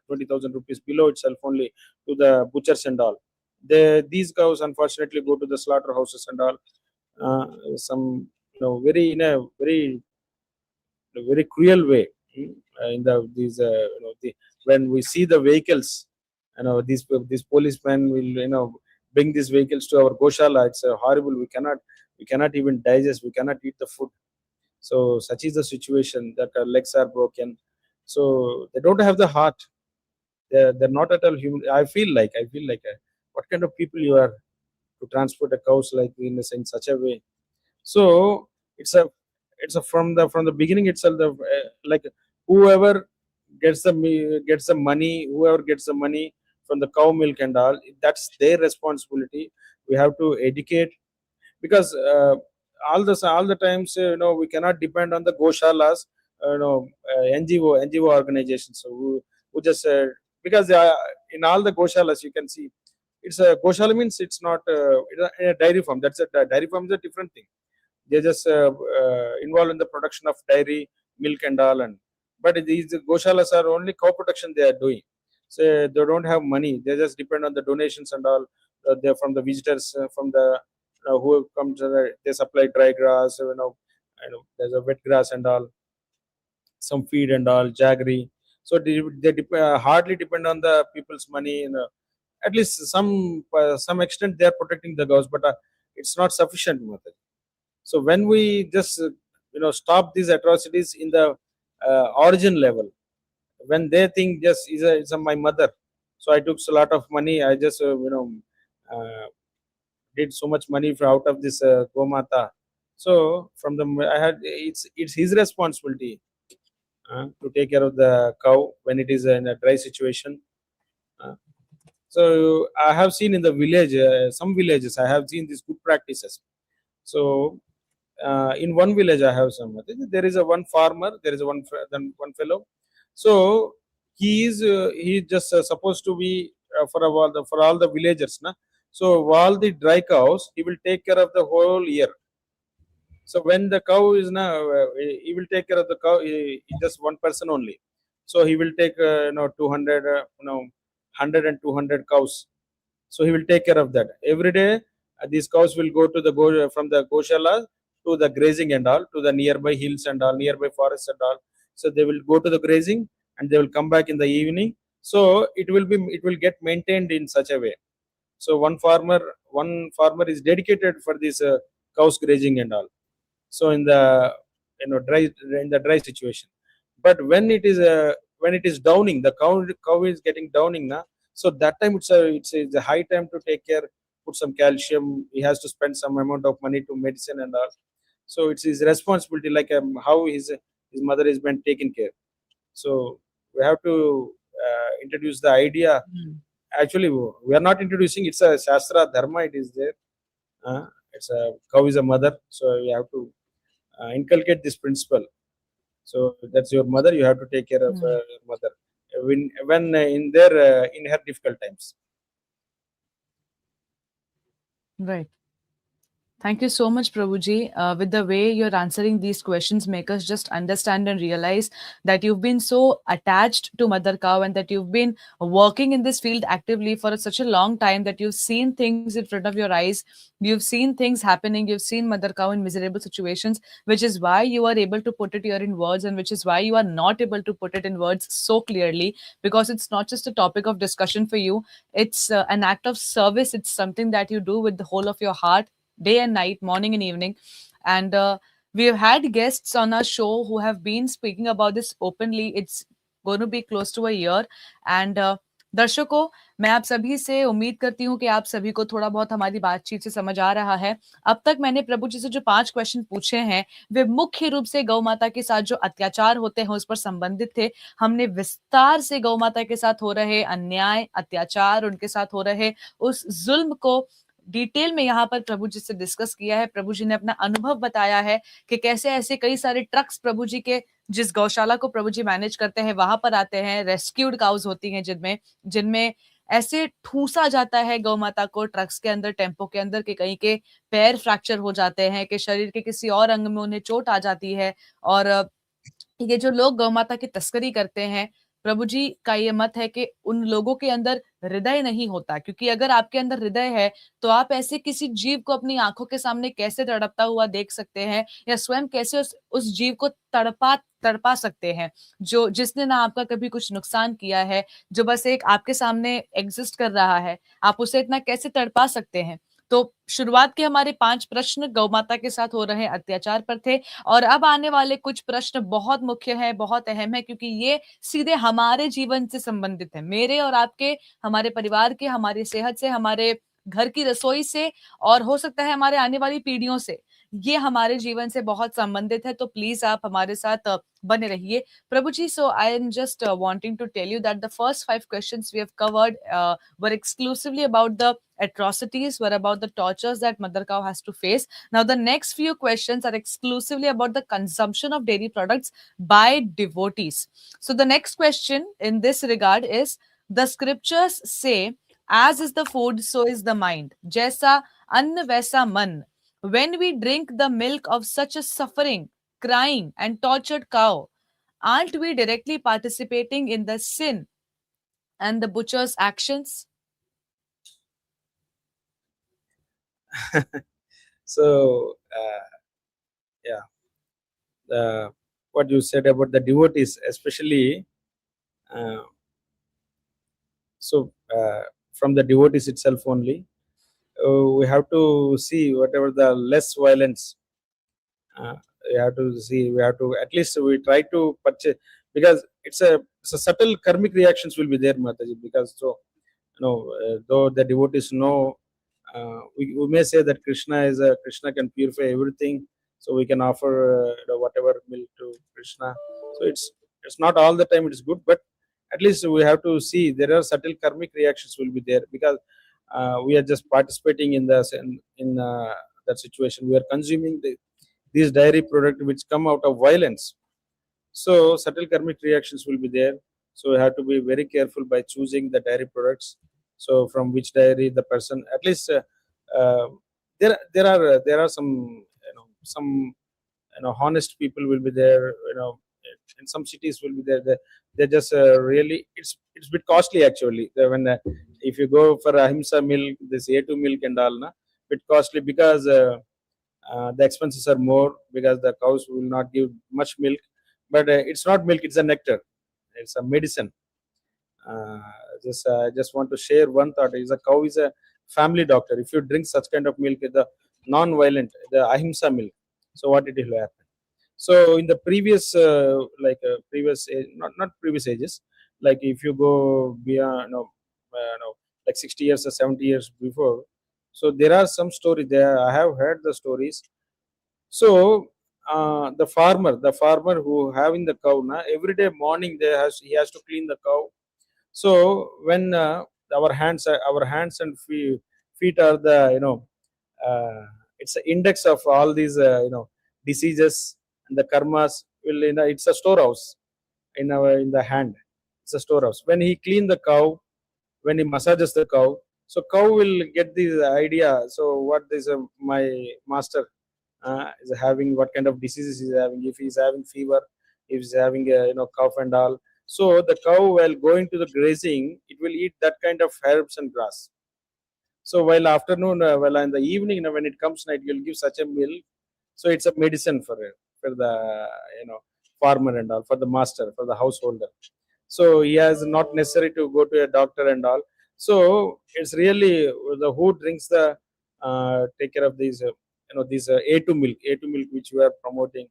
S2: 20,000 rupees below itself only, to the butchers and all. These cows unfortunately go to the slaughterhouses and all. Some very in a very cruel way. In the these when we see the vehicles, these policemen will bring these vehicles to our goshala. It's horrible. We cannot even digest, we cannot eat the food. So such is the situation, that our legs are broken. So they don't have the heart. They're not at all human. I feel like what kind of people you are, to transport a cows like in such a way. So it's a from the beginning itself, like whoever gets the money, whoever gets the money from the cow milk and all, that's their responsibility. We have to educate, because all the times, we cannot depend on the goshalas, NGO organizations, so who just because in all the goshalas you can see, it's a goshala means it's not a dairy farm. That's a dairy farm is a different thing. They just involved in the production of dairy milk and all. And but these goshalas are only cow production they are doing. So they don't have money. They just depend on the donations and all. They're from the visitors, from the who come to they supply dry grass, there's a wet grass and all, some feed and all, jaggery. So they hardly depend on the people's money. At least some extent they are protecting the cows, but it's not sufficient, Mataji. So when we just stop these atrocities in the origin level, when they think just is my mother, so I took a lot of money, I just uh, did so much money out of this Gau Mata. So from the I had it's his responsibility to take care of the cow when it is in a dry situation. Uh, so I have seen in the village, some villages, I have seen these good practices. So in one village, I have some. There is a one farmer. There is a one fellow. So he just supposed to be for all the villagers, na. So all the dry cows, he will take care of the whole year. So when the cow is now, he will take care of the cow. Just one person only. So he will take 200, 100 and 200 cows. So he will take care of that every day. These cows will go to from the Gaushala to the grazing and all, to the nearby hills and all, nearby forests and all. So they will go to the grazing and they will come back in the evening. So it will get maintained in such a way. So one farmer is dedicated for this cows grazing and all. So in the dry situation, but when it is downing, the cow is getting downing now. So that time it's a high time to take care, put some calcium. He has to spend some amount of money to medicine and all. So it's his responsibility, like how his mother is been taken care. So we have to introduce the idea.
S1: Mm.
S2: Actually, we are not introducing, it's a shastra dharma, it is there. It's a cow is a mother, so we have to inculcate this principle. So that's your mother, you have to take care of
S1: Mm.
S2: your mother when in her difficult times.
S1: Right. Thank you so much, Prabhuji. With the way you're answering these questions, make us just understand and realize that you've been so attached to Mother Cow and that you've been working in this field actively for such a long time that you've seen things in front of your eyes. You've seen things happening. You've seen Mother Cow in miserable situations, which is why you are able to put it here in words, and which is why you are not able to put it in words so clearly, because it's not just a topic of discussion for you. It's an act of service. It's something that you do with the whole of your heart, day and night, morning and evening. And we've had guests on our show who have been speaking about this openly. It's going to be close to a year. And दर्शकों, मैं आप सभी से उम्मीद करती हूँ कि आप सभी को थोड़ा बहुत हमारी बातचीत से समझ आ रहा है। अब तक मैंने प्रभु जी से जो 5 क्वेश्चन पूछे हैं, वे मुख्य रूप से गौ माता के साथ जो अत्याचार होते हैं उस पर संबंधित थे। हमने विस्तार से गौ माता के साथ हो रहे अन्याय, अत्याचार, उनके साथ हो रहे उस जुल्म को डिटेल में यहाँ पर प्रभु जी से डिस्कस किया है। प्रभु जी ने अपना अनुभव बताया है कि कैसे ऐसे कई सारे ट्रक्स प्रभु जी के, जिस गौशाला को प्रभु जी मैनेज करते हैं, वहां पर आते हैं। रेस्क्यूड काउज होती हैं जिनमें ऐसे ठूसा जाता है गौ माता को ट्रक्स के अंदर, टेम्पो के अंदर, के कहीं के पैर फ्रैक्चर हो जाते हैं, कि शरीर के किसी और अंग में उन्हें चोट आ जाती है। और ये जो लोग गौ माता की तस्करी करते हैं, प्रभु जी का ये मत है कि उन लोगों के अंदर हृदय नहीं होता, क्योंकि अगर आपके अंदर हृदय है तो आप ऐसे किसी जीव को अपनी आंखों के सामने कैसे तड़पता हुआ देख सकते हैं, या स्वयं कैसे उस जीव को तड़पा तड़पा सकते हैं, जो जिसने ना आपका कभी कुछ नुकसान किया है, जो बस एक आपके सामने एग्जिस्ट कर रहा है, आप उसे इतना कैसे तड़पा सकते हैं। तो शुरुआत के हमारे 5 प्रश्न गौ माता के साथ हो रहे अत्याचार पर थे, और अब आने वाले कुछ प्रश्न बहुत मुख्य है, बहुत अहम है, क्योंकि ये सीधे हमारे जीवन से संबंधित है, मेरे और आपके, हमारे परिवार के, हमारी सेहत से, हमारे घर की रसोई से, और हो सकता है हमारे आने वाली पीढ़ियों से। ये हमारे जीवन से बहुत संबंधित है, तो प्लीज आप हमारे साथ बने रहिए। प्रभु जी, so I am just wanting to tell you that the first 5 questions we have covered were exclusively about the atrocities, were about the tortures that mother cow has to face. Now the next few questions are exclusively about the consumption of dairy products by devotees. So the next question in this regard is, the scriptures say, as is the food, so is the mind. Jaisa anna vaisa man. When we drink the milk of such a suffering, crying, and tortured cow, aren't we directly participating in the sin and the butcher's actions?
S2: So yeah, what you said about the devotees, especially. From the devotees itself only, we have to see whatever the less violence. We have to see. We have to, at least we try to purchase, because it's a subtle karmic reactions will be there, Mataji. Because though the devotees know, we may say that Krishna can purify everything, so we can offer whatever milk to Krishna. So it's not all the time it is good, but at least we have to see there are subtle karmic reactions will be there, because we are just participating in that situation. We are consuming these dairy products which come out of violence. So subtle karmic reactions will be there. So we have to be very careful by choosing the dairy products. So from which dairy the person, at least there are some honest people will be there. In some cities will be there. They just really, it's bit costly actually. When if you go for ahimsa milk, this A2 milk and all, bit costly, because the expenses are more, because the cows will not give much milk. But it's not milk, it's a nectar, it's a medicine. Just want to share one thought. Is a cow is a family doctor. If you drink such kind of milk, the non-violent, the ahimsa milk, so what it will happen? So in the previous previous age, not previous ages, like if you go beyond like 60 years or 70 years before, so there are some stories there. I have heard the stories. So the farmer who having the cow, every day morning he has to clean the cow. So when our hands and feet are the it's an index of all these diseases, and the karmas will, it's a storehouse in the hand. It's a storehouse. When he clean the cow, when he massages the cow, so cow will get this idea. So what is my master is having, what kind of diseases he is having, if he is having fever, if he is having cough and all. So the cow, while going to the grazing, it will eat that kind of herbs and grass. So while afternoon, well in the evening, when it comes night, you'll give such a milk. So it's a medicine for the farmer and all, for the master, for the householder. So he has not necessary to go to a doctor and all. So it's really the who drinks the take care of these these A2 milk which we are promoting.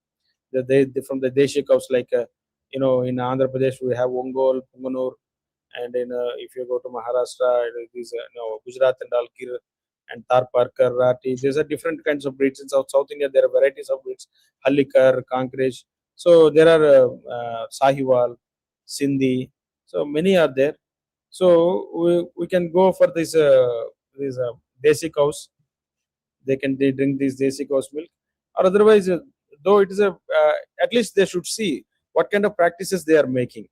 S2: From the Deshi cows, like in Andhra Pradesh we have Ongol, Punganur, and if you go to Maharashtra, these Gujarat and all, Gir and Tarparkar, Rati. These are different kinds of breeds. In South India, there are varieties of breeds: Hallikar, Kankrej. So there are Sahiwal, Sindhi. So many are there. So we can go for these Desi cows. They drink this Desi cow's milk, or otherwise, though it is at least they should see what kind of practices they are making.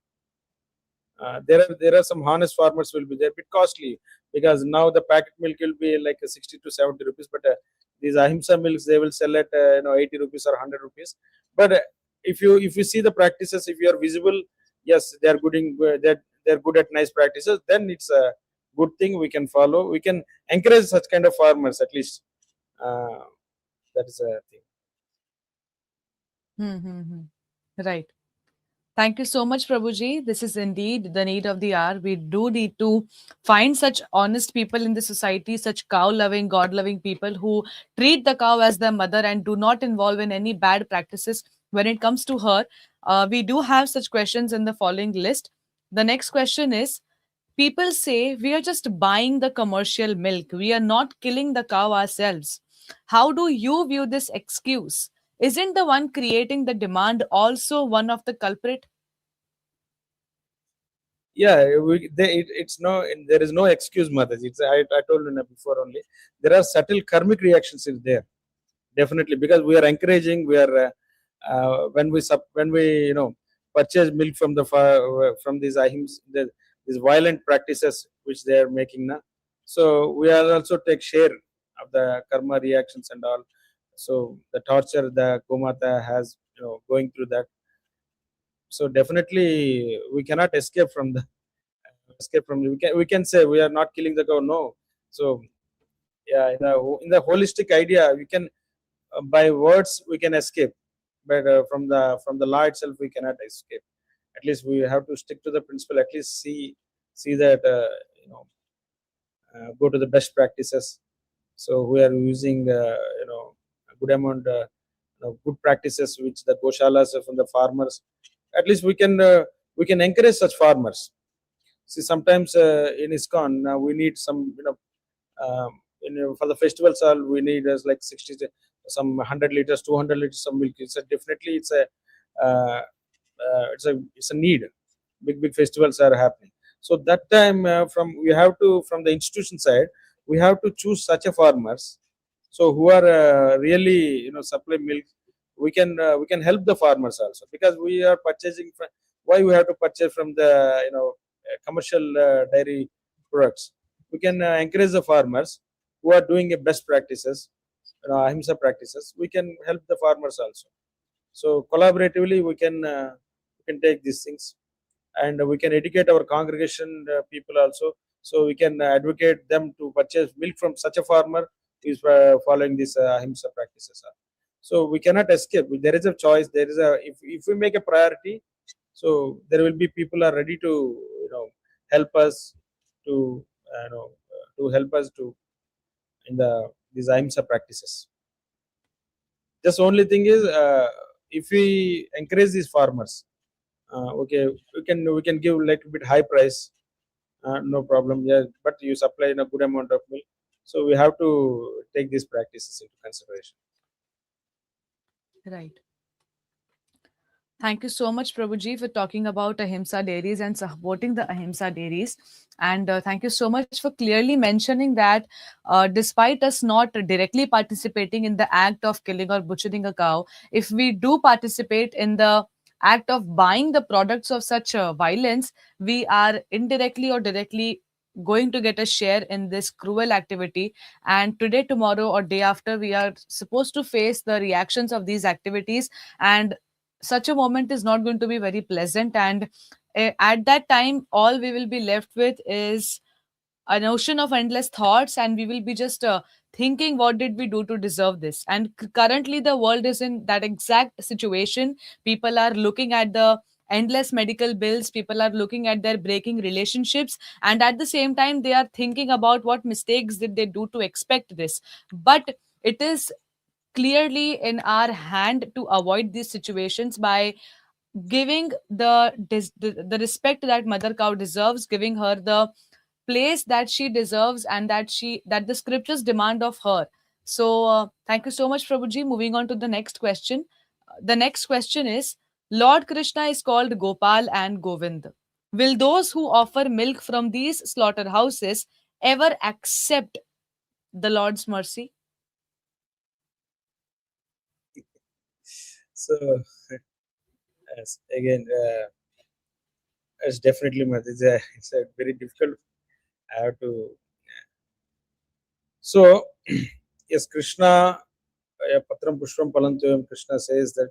S2: There are some honest farmers will be there, bit costly, because now the packet milk will be like 60 to 70 rupees, but these ahimsa milks they will sell at 80 rupees or 100 rupees. But if you see the practices, if you are visible, yes, they are they're good at nice practices, then it's a good thing we can follow. We can encourage such kind of farmers, at least. That is a thing.
S1: Right. Thank you so much, Prabhuji. This is indeed the need of the hour. We do need to find such honest people in the society, such cow-loving, God-loving people who treat the cow as their mother and do not involve in any bad practices when it comes to her. We do have such questions in the following list. The next question is, people say we are just buying the commercial milk. We are not killing the cow ourselves. How do you view this excuse? Isn't the one creating the demand also one of the culprit?
S2: Yeah, it's no, there is no excuse, Mataji. I told you before only. There are subtle karmic reactions in there, definitely, because we are encouraging. We are when we purchase milk from from these ahims, these violent practices which they are making now. So we are also take share of the karma reactions and all. So the torture the Gau Mata has going through that. So definitely we cannot escape from we can say we are not killing the cow, no. So yeah, in the holistic idea, we can by words we can escape, but from the law itself we cannot escape. At least we have to stick to the principle. At least see that go to the best practices. So we are using a good amount good practices which the goshalas from the farmers. At least we can encourage such farmers. See, sometimes in ISKCON we need some for the festivals all we need is like 60 some 100 liters 200 liters of milk. It's a definitely it's a need. Big festivals are happening, so that time we have to, from the institution side, we have to choose such a farmers, so who are really supply milk. We can help the farmers also, because we are purchasing from, why we have to purchase from the commercial dairy products. We can encourage the farmers who are doing a best practices, ahimsa practices. We can help the farmers also. So collaboratively we can take these things, and we can educate our congregation people also, so we can advocate them to purchase milk from such a farmer who is following these ahimsa practices. So we cannot escape. There is a choice. There is a, if we make a priority, so there will be people are ready to help us to help us to in these ahimsa practices. Just only thing is, if we encourage these farmers, okay, we can give like a bit high price, no problem, yeah, but you supply in a good amount of milk. So we have to take these practices into consideration.
S1: Right. Thank you so much, Prabhuji, for talking about ahimsa dairies and supporting the ahimsa dairies. And thank you so much for clearly mentioning that despite us not directly participating in the act of killing or butchering a cow, if we do participate in the act of buying the products of such violence, we are indirectly or directly going to get a share in this cruel activity. And today, tomorrow, or day after, we are supposed to face the reactions of these activities. And such a moment is not going to be very pleasant, and at that time all we will be left with is an ocean of endless thoughts, and we will be just thinking what did we do to deserve this. And currently the world is in that exact situation. People are looking at the endless medical bills, people are looking at their breaking relationships, and at the same time they are thinking about what mistakes did they do to expect this. But it is clearly in our hand to avoid these situations by giving the respect that mother cow deserves, giving her the place that she deserves and that the scriptures demand of her. So thank you so much, Prabhuji. Moving on to the next question. The next question is, Lord Krishna is called Gopal and Govind. Will those who offer milk from these slaughterhouses ever accept the Lord's mercy?
S2: So as again, it's definitely it's a very difficult. I have to. So yes, Krishna, Patram Pushpam Palantoyam. Krishna says that.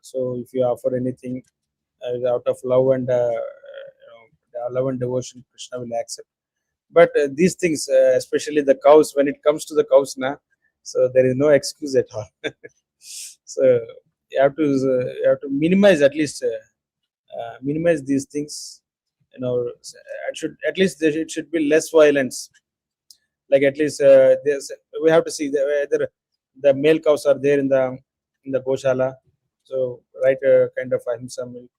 S2: So if you offer anything out of love and love and devotion, Krishna will accept. But these things, especially the cows, when it comes to the cows now, so there is no excuse at all. So you have to minimize, at least minimize these things. It should, at least it should be less violence. Like at least we have to see whether the male cows are there in the goshala. So right kind of ahimsa milk.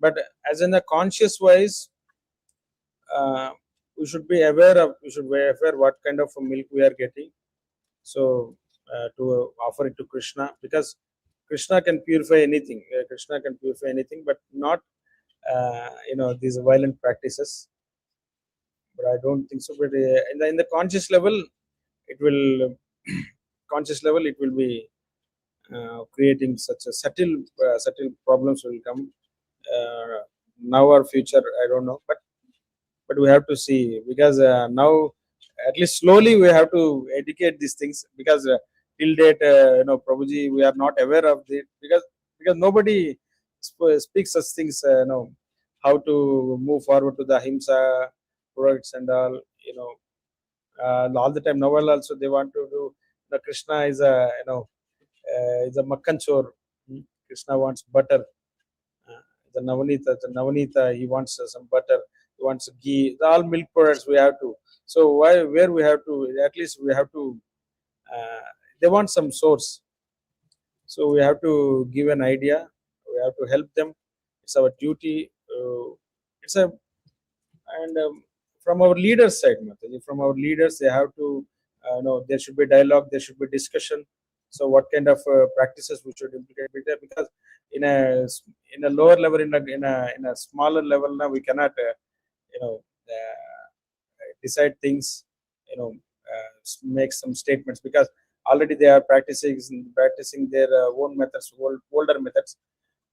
S2: But as in the conscious wise, uh, we should be aware what kind of milk we are getting. So to offer it to Krishna, because Krishna can purify anything. Krishna can purify anything, but not these violent practices. But I don't think so. But in the conscious level, it will conscious level it will be creating such a subtle problems will come now or future. I don't know, but we have to see, because now at least slowly we have to educate these things, because till date Prabhuji, we are not aware of it, because nobody speaks such things, how to move forward to the ahimsa products and all. All the time novel also they want to do the Krishna is a is a makkan chor. Krishna wants butter. The Navanita, he wants some butter. He wants ghee. All milk products we have to. So where we have to, at least we have to. They want some source, so we have to give an idea. We have to help them. It's our duty. It's a and from our leaders' side, Mataji, from our leaders, they have to know there should be dialogue, there should be discussion. So what kind of practices we should implement with that? Because in a lower level, in a smaller level, now we cannot you know decide things. Make some statements because already they are practicing their own methods, older methods.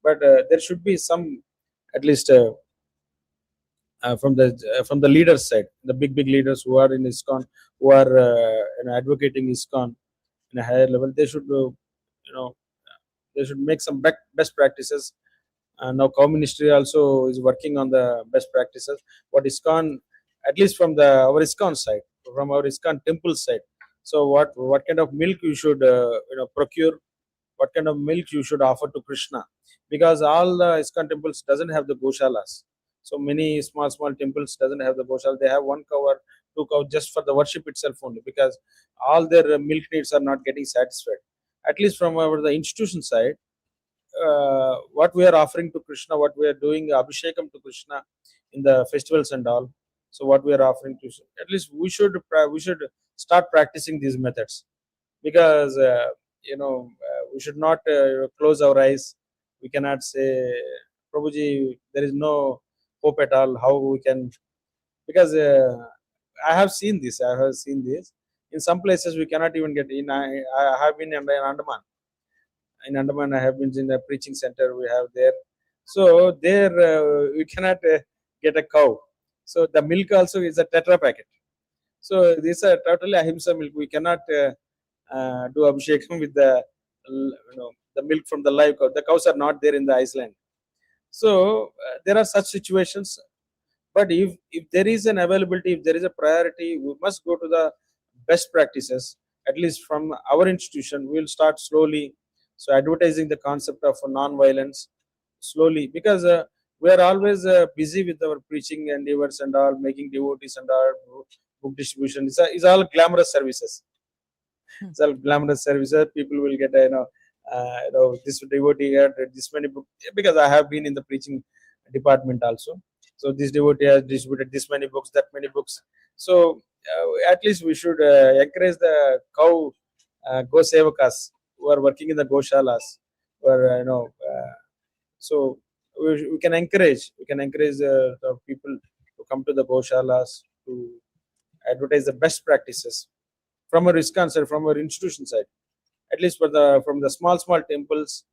S2: But there should be some, at least. From the leaders side, the big leaders who are in ISKCON, who are advocating ISKCON in a higher level, they should they should make some best practices. Now Cow Ministry also is working on the best practices. What ISKCON, at least from our ISKCON side, from our ISKCON temple side. So what kind of milk you should procure, what kind of milk you should offer to Krishna, because all the ISKCON temples doesn't have the Goshalas. So many small temples doesn't have the Goshala. They have one cow or two cows just for the worship itself only, because all their milk needs are not getting satisfied. At least from the institution side, what we are offering to Krishna, what we are doing Abhishekam to Krishna in the festivals and all. So what we are offering to, at least we should start practicing these methods, because we should not close our eyes. We cannot say, Prabhuji, there is no hope at all. How we can? Because I have seen this. In some places we cannot even get in. I have been in Andaman. In Andaman, I have been in a preaching center we have there. So there we cannot get a cow. So the milk also is a tetra packet. So these are totally ahimsa milk. We cannot do abhishekam with the milk from the live cow. The cows are not there in the Iceland. So there are such situations. But if there is an availability, if there is a priority, we must go to the best practices. At least from our institution, we will start slowly. So advertising the concept of non-violence slowly, because we are always busy with our preaching endeavors and all, making devotees and all, book distribution. It's all glamorous services. It's all glamorous services. People will get this devotee had this many books, because I have been in the preaching department also. So this devotee has distributed this many books, that many books. So at least we should encourage the cow Gau Sevakas who are working in the Goshalas, where so we can encourage the people to come to the Goshalas to advertise the best practices from our ISKCON side, from our institution side. At least from the small temples,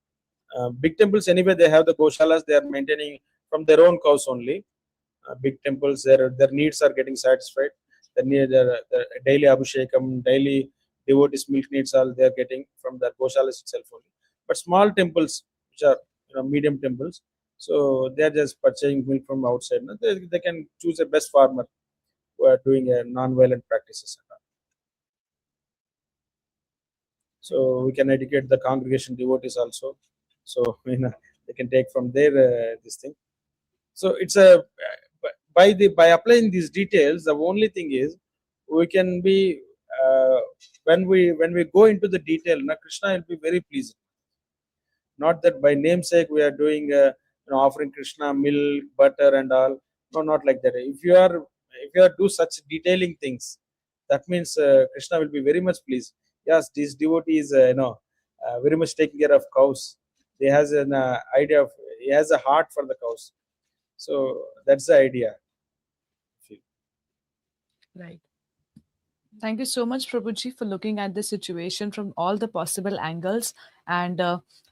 S2: big temples anyway they have the Goshalas. They are maintaining from their own cows only. Big temples, their needs are getting satisfied. The daily abhishekam, daily devotees milk needs, all they are getting from the Goshalas itself only. But small temples, which are medium temples, so they are just purchasing milk from outside. They can choose a best farmer who are doing a non-violent practices. So we can educate the congregation devotees also. So they can take from their this thing. So it's a by applying these details, the only thing is we can be when we go into the detail, Krishna will be very pleased. Not that by namesake we are doing offering Krishna milk, butter and all. No, not like that. If you are do such detailing things, that means Krishna will be very much pleased. Yes, these devotees very much taking care of cows. He has an idea of, he has a heart for the cows. So that's the idea.
S1: Right. Thank you so much, Prabhuji, for looking at the situation from all the possible angles and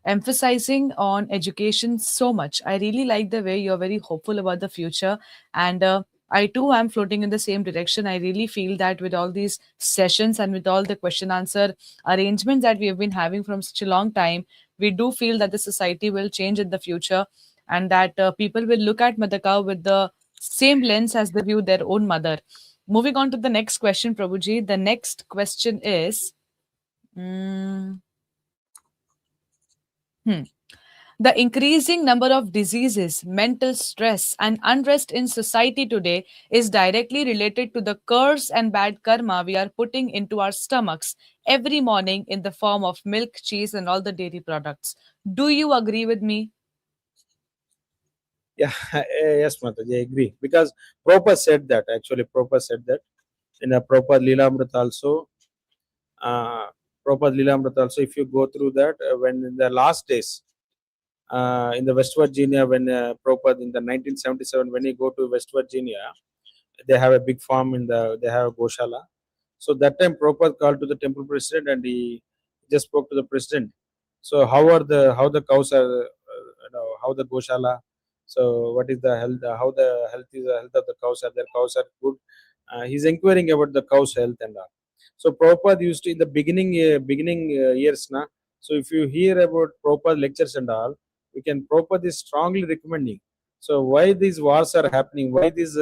S1: emphasizing on education so much. I really like the way you're very hopeful about the future. And I too am floating in the same direction. I really feel that with all these sessions and with all the question answer arrangements that we have been having from such a long time, we do feel that the society will change in the future, and that people will look at Mother Cow with the same lens as they view their own mother. Moving on to the next question, Prabhuji. The next question is, mm, hmm, The increasing number of diseases, mental stress, and unrest in society today is directly related to the curse and bad karma we are putting into our stomachs every morning in the form of milk, cheese, and all the dairy products. Do you agree with me?
S2: Yeah, yes, Mataji, I agree. Because Prabhupada said that, actually, Prabhupada said that in a Prabhupada Leelamrita also. Uh, Prabhupada Leelamrita also, if you go through that, when in the last days, in the West Virginia, when Prabhupada in the 1977, when he go to West Virginia, they have a big farm they have a Goshala. So that time Prabhupada called to the temple president and he just spoke to the president. So how the cows are, how the Goshala, so what is the health, how the health is the health of the cows, are their cows are good. He's inquiring about the cows health and all. So Prabhupada used to in the beginning years na. So if you hear about Prabhupada lectures and all, we can Prabhupada is strongly recommending. So why these wars are happening? Why these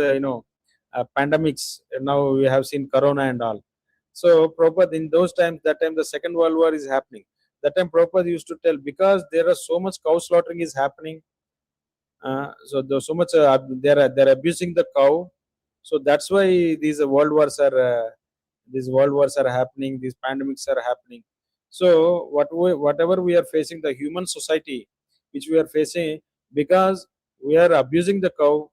S2: pandemics? Now we have seen Corona and all. So Prabhupada in those times, that time the Second World War is happening. That time Prabhupada used to tell because there are so much cow slaughtering is happening. So there's so much they're abusing the cow. So that's why these world wars are happening. These pandemics are happening. So whatever we are facing, the human society, which we are facing, because we are abusing the cow,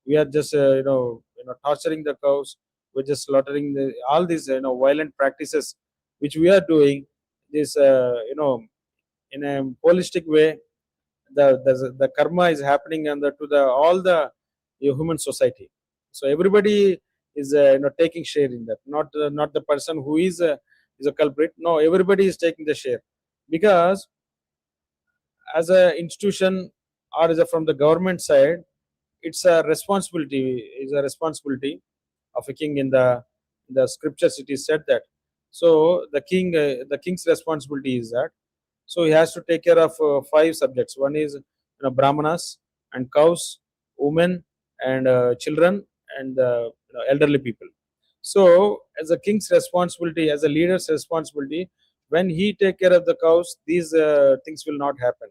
S2: we are just torturing the cows, we're just slaughtering all these violent practices, which we are doing. This in a holistic way, the karma is happening under to the all the human society. So everybody is taking share in that, not the person who is a culprit. No, everybody is taking the share, because as a institution or from the government side, it's a responsibility, of a king. In the scriptures it is said that, so the king's responsibility is that, so he has to take care of five subjects. One is brahmanas and cows, women and children, and elderly people. So as a king's responsibility, as a leader's responsibility, when he take care of the cows, these things will not happen.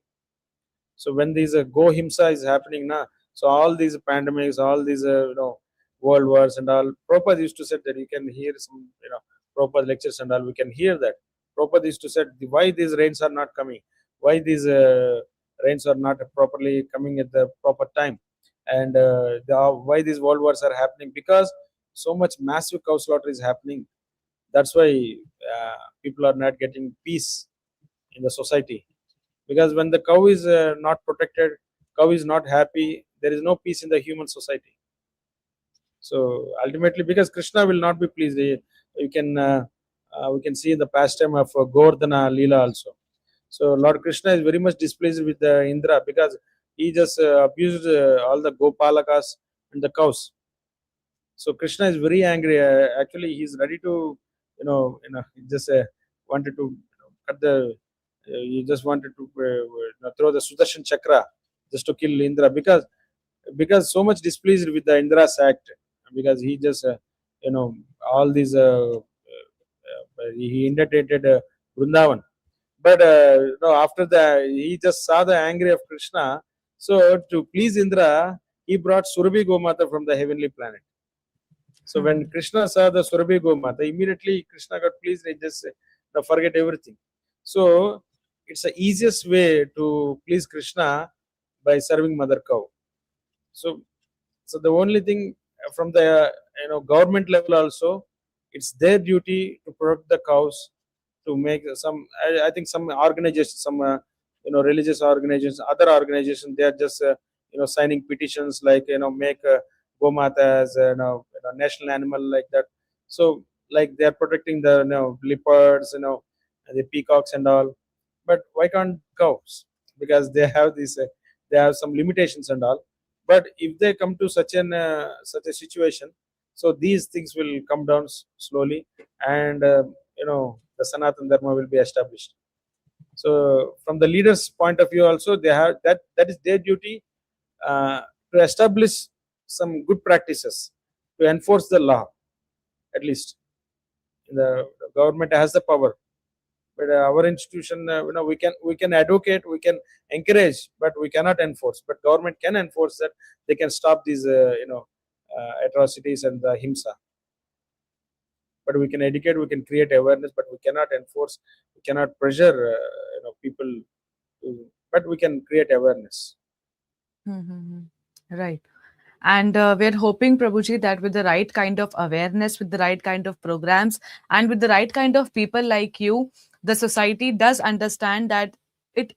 S2: So when these go himsa is happening na, so all these pandemics, all these world wars and all, Prabhupada used to say that you can hear some Prabhupada lectures and all, we can hear that. Prabhupada used to say why these rains are not coming, why these rains are not properly coming at the proper time, and why these world wars are happening, because so much massive cow slaughter is happening. That's why people are not getting peace in the society, because when the cow is not protected, cow is not happy, there is no peace in the human society. So ultimately, because Krishna will not be pleased, you can we can see in the pastime of Govardhana Leela also. So Lord Krishna is very much displeased with Indra, because he just abused all the Gopalakas and the cows. So Krishna is very angry. Actually, he's ready to, he just wanted to cut the. He just wanted to throw the Sudarshan Chakra just to kill Indra, because so much displeased with the Indra's act, because he just all these he indicated Vrindavan. But after that, he just saw the anger of Krishna. So to please Indra, he brought Surabhi Gomata from the heavenly planet. So when Krishna saw the Surabhi Gomata, immediately Krishna got pleased. He just forget everything. So it's the easiest way to please Krishna by serving mother cow. So the only thing from the government level also, it's their duty to protect the cows, to make some. I think some organizations, some religious organizations, other organizations, they are just signing petitions like make Gomata as national animal like that. So like they are protecting the leopards, the peacocks and all. But why can't cows? Because they have this, they have some limitations and all. But if they come to such a situation, so these things will come down slowly, and the Sanatan Dharma will be established. So from the leaders' point of view, also they have that is their duty, to establish some good practices, to enforce the law. At least the government has the power, But our institution, we can advocate, we can encourage, but we cannot enforce. But government can enforce that. They can stop these atrocities and the ahimsa. But we can educate, we can create awareness, but we cannot enforce, we cannot pressure people to, but we can create awareness.
S1: Right. And we're hoping, Prabhuji, that with the right kind of awareness, with the right kind of programs, and with the right kind of people like you, the society does understand that it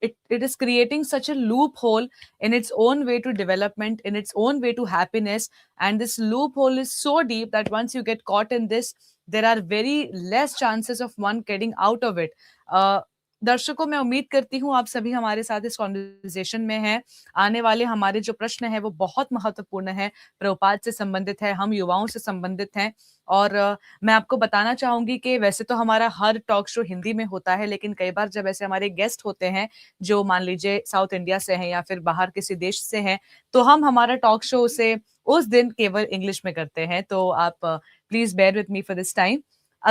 S1: it is creating such a loophole in its own way to development, in its own way to happiness. And this loophole is so deep that once you get caught in this, there are very less chances of one getting out of it. uh, दर्शकों, मैं उम्मीद करती हूँ आप सभी हमारे साथ इस कॉन्वर्सेशन में हैं। आने वाले हमारे जो प्रश्न है वो बहुत महत्वपूर्ण है, प्रभुपाद से संबंधित है, हम युवाओं से संबंधित हैं। और मैं आपको बताना चाहूंगी कि वैसे तो हमारा हर टॉक शो हिंदी में होता है, लेकिन कई बार जब ऐसे हमारे गेस्ट होते हैं जो मान लीजिए साउथ इंडिया से हैं या फिर बाहर किसी देश से हैं, तो हम हमारा टॉक शो उसे उस दिन केवल इंग्लिश में करते हैं। तो आप please bear with me for this time.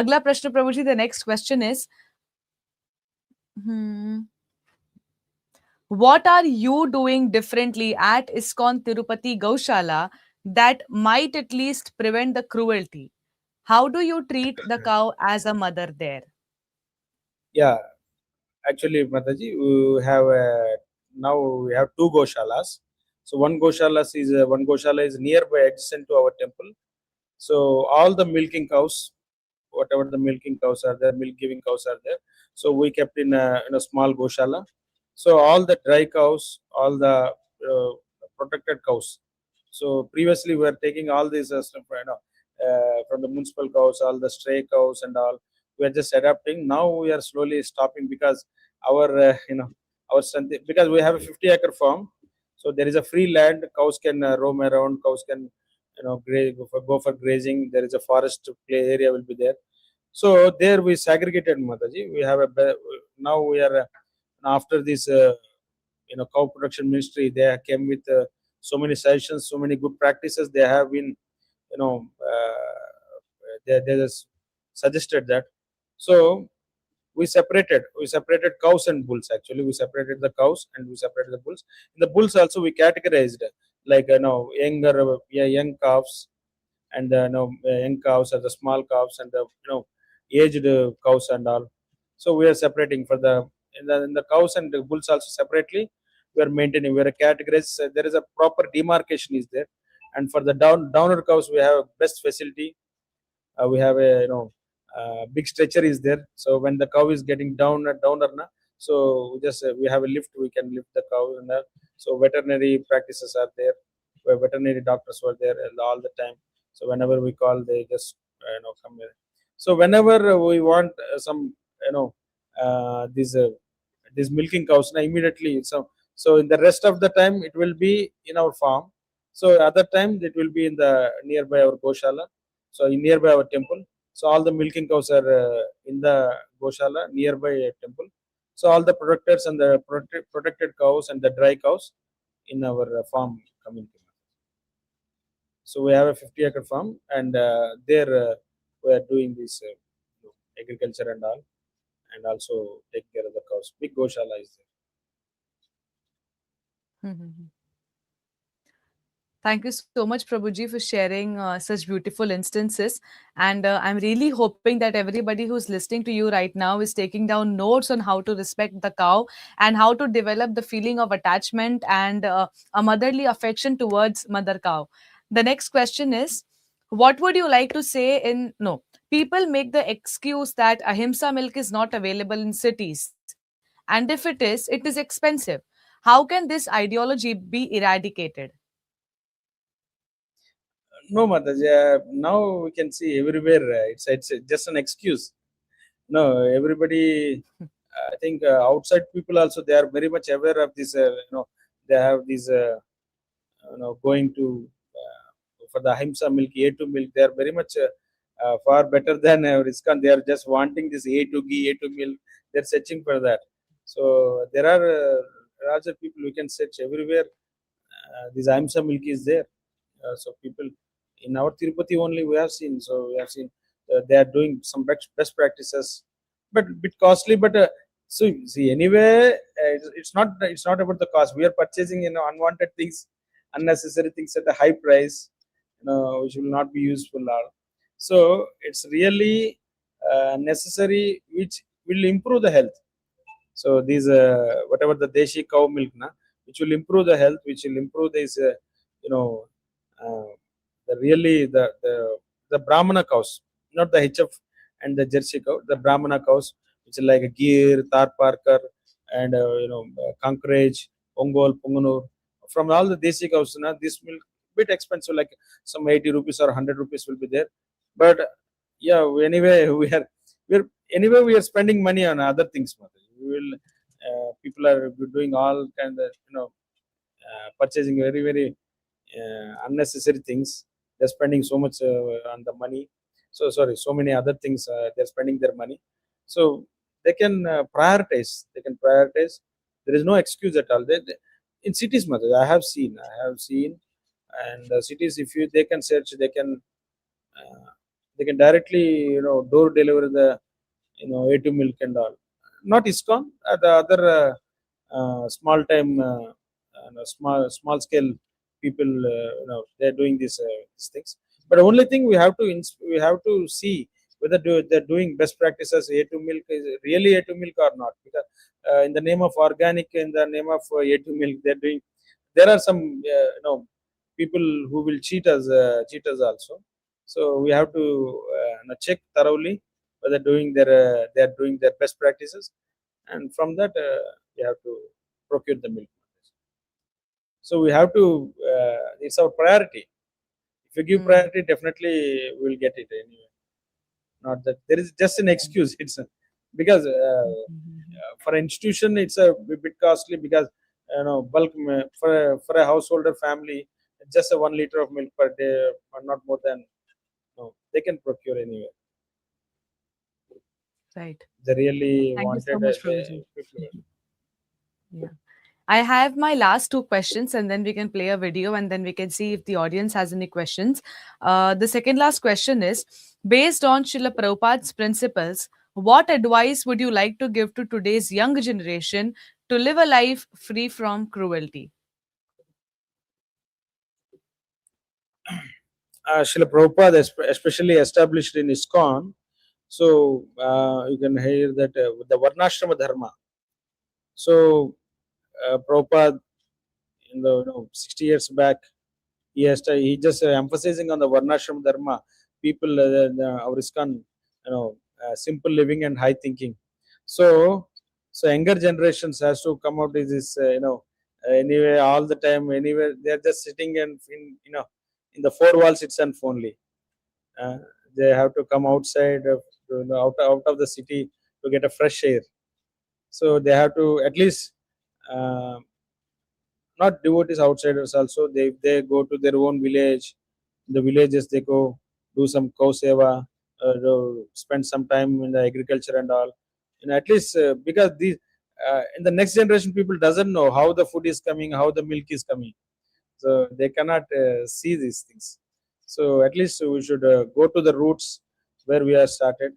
S1: अगला प्रश्न प्रभु जी, the next question is, what are you doing differently at ISKCON Tirupati Gaushala that might at least prevent the cruelty? How do you treat the cow as a mother there?
S2: Yeah, actually, Mataji, we have now we have two Goshalas. So one Goshala is nearby, adjacent to our temple. So all the milking cows, whatever the milking cows are there, milk giving cows are there. So we kept in a small Goshala. So all the dry cows, all the protected cows. So previously we were taking all these stuff, from the municipal cows, all the stray cows and all. We are just adapting. Now we are slowly stopping because our our strength, because we have a 50-acre farm. So there is a free land. Cows can roam around. Cows can go for grazing. There is a forest play area will be there. So there we segregated, Mataji. We have now we are after this cow production ministry, they came with so many suggestions, so many good practices. They have been they just suggested that. So we separated cows and bulls. Actually, we separated the cows and we separated the bulls. In the bulls also we categorized, like young calves, and young cows are the small cows, and the aged cows and all. So we are separating for the in the cows and the bulls also separately. We are maintaining. We are categorized. There is a proper demarcation is there, and for the downer cows we have best facility. We have a big stretcher is there. So when the cow is getting downer na, so we have a lift. We can lift the cow, and so veterinary practices are there, where veterinary doctors were there all the time. So whenever we call, they just come here. So whenever we want some these milking cows, now immediately, so in the rest of the time it will be in our farm. So other time it will be in the nearby our Goshala, so in nearby our temple. So all the milking cows are in the Goshala nearby a temple. So all the protectors and the protected cows and the dry cows in our farm community. So we have a 50-acre farm, and there we are doing this agriculture and all, and also take care of the cows. Big Goshala is there.
S1: Thank you so much, Prabhuji, for sharing such beautiful instances. And I'm really hoping that everybody who's listening to you right now is taking down notes on how to respect the cow and how to develop the feeling of attachment and a motherly affection towards mother cow. The next question is, what would you like to say in, no, people make the excuse that ahimsa milk is not available in cities. And if it is expensive. How can this ideology be eradicated?
S2: No, Mataji. Now we can see everywhere. It's just an excuse. No, everybody. I think outside people also, they are very much aware of this. They have this. Going to for the ahimsa milk, A2 milk. They are very much far better than Hrisikesa. They are just wanting this A2 ghee, A2 milk. They are searching for that. So there are larger people. We can search everywhere. This ahimsa milk is there. So people in our Tirupati only we have seen. So we have seen they are doing some best practices. but bit costly. But so see, anyway, it's not about the cost. We are purchasing, unwanted things, unnecessary things at a high price, which will not be useful. So it's really necessary, which will improve the health. So these whatever the deshi cow milk, which will improve the health, which will improve this, you know, uh, the really the Brahmana cows, not the HF and the Jersey cow, the Brahmana cows, which are like a Gir, Tarparkar, and Kankraj, Ongol, Punganur. From all the deshi cows, this milk bit expensive, like some 80 rupees or 100 rupees will be there. But yeah, anyway, we are spending money on other things. We will people are doing all kind of purchasing very very unnecessary things. They're spending so much on the money. So sorry, so many other things they're spending their money. So they can prioritize. They can prioritize. There is no excuse at all. In cities, mother, I have seen, and cities, if you they can search, uh, they can directly door deliver the A2 milk and all. Not ISKCON, the other small time, small scale people. They're doing these things. But the only thing we have to see whether they're doing best practices. A2 milk is really A2 milk or not. Because in the name of organic, in the name of A2 milk, they're doing. There are some people who will cheat us also. So we have to check thoroughly whether they are doing their best practices, and from that we have to procure the milk. So we have to. It's our priority. If you give priority, definitely we'll get it anyway. Not that there is just an excuse. It's because for institution it's a bit costly, because bulk for a householder family, just a 1 liter of milk per day, or not more than, they can procure anyway.
S1: Right.
S2: They really
S1: Thank you so
S2: wanted
S1: much, Prabhuji. Yeah. I have my last two questions, and then we can play a video, and then we can see if the audience has any questions. The second last question is, based on Srila Prabhupada's principles, what advice would you like to give to today's young generation to live a life free from cruelty?
S2: Srila Prabhupada especially established in ISKCON. So you can hear that the Varnashrama Dharma. So Prabhupada, in the 60 years back, he just emphasizing on the Varnashram Dharma. People, our ISKCON, simple living and high thinking. So younger generations has to come out with this, anyway, all the time, anywhere they are just sitting and in the four walls itself only. They have to come outside, out of the city to get a fresh air. So they have to at least. Not devotees, outsiders also, they go to their own village. In the villages they go do some Gau Seva, spend some time in the agriculture and all, and at least because these in the next generation, people doesn't know how the food is coming, how the milk is coming, so they cannot see these things. So at least we should go to the roots where we are started.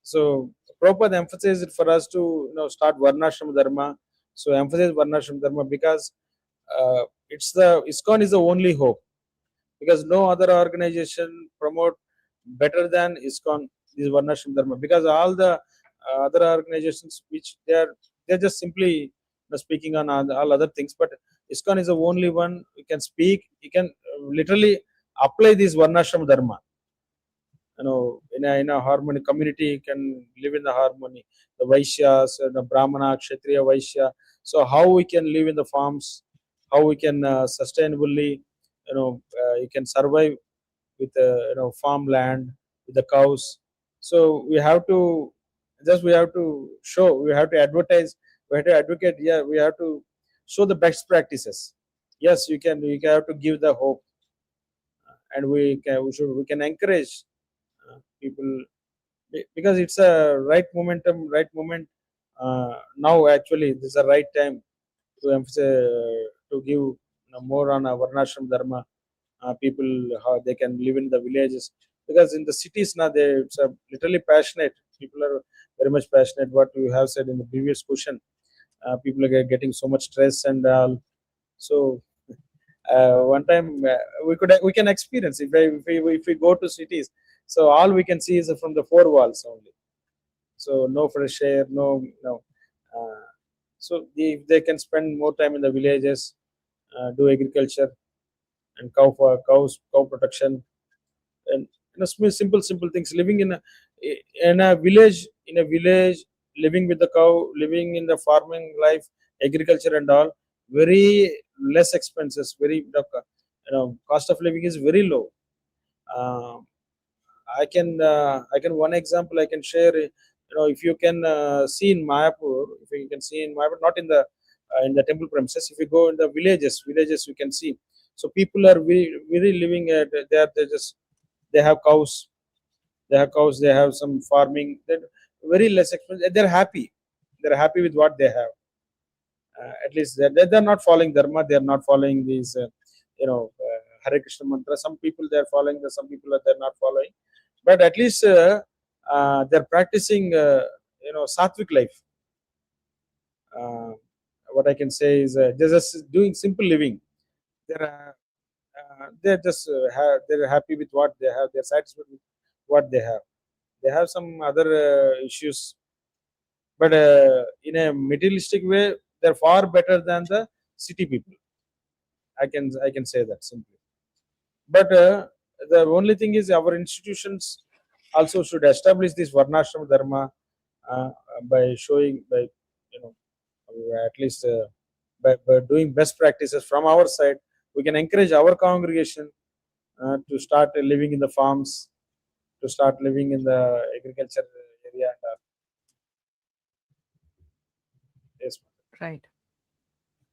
S2: So Prabhupada emphasized it for us to start Varnashram Dharma. So emphasize Varnashram Dharma because it's the ISKCON is the only hope, because no other organization promote better than ISKCON is Varnashram Dharma, because all the other organizations which they're just simply speaking on all other things, but ISKCON is the only one you can speak, you can literally apply this Varnashram Dharma. In a harmony community, you can live in the harmony. The Vaishyas, the Brahmana, Kshatriya, Vaishya. So how we can live in the farms, how we can sustainably, you can survive with farmland, with the cows. So we have to show, we have to advertise, we have to advocate. Yeah, we have to show the best practices. Yes, we have to give the hope, and we can encourage people, because it's a right momentum, right moment. Now actually this is the right time to emphasize, to give more on a Varnashram Dharma. People, how they can live in the villages, because in the cities now it's literally passionate. People are very much passionate. What you have said in the previous question, people are getting so much stress and all. So one time we can experience if we go to cities. So all we can see is from the four walls only. So no fresh air, no. Uh, so if they can spend more time in the villages, do agriculture and cow protection, and simple things. Living in a village, living with the cow, living in the farming life, agriculture and all, very less expenses. Very cost of living is very low. Uh, I can one example I can share. If you can see in Mayapur, if you can see in Mayapur, not in the temple premises. If you go in the villages you can see. So people are very living at they have cows, they have some farming. They're very less expensive. They're happy with what they have. At least they're not following Dharma. They're not following these, Hare Krishna mantra. Some people they're following. Some people they're not following. But at least they're practicing, sattvic life. What I can say is they're just doing simple living. They're just they're happy with what they have. They're satisfied with what they have. They have some other issues, but in a materialistic way, they're far better than the city people. I can say that simply. But the only thing is our institutions also should establish this varnashram dharma by showing, by you know at least by doing best practices from our side. We can encourage our congregation to start living in the farms, to start living in the agriculture area. Yes.
S1: Right.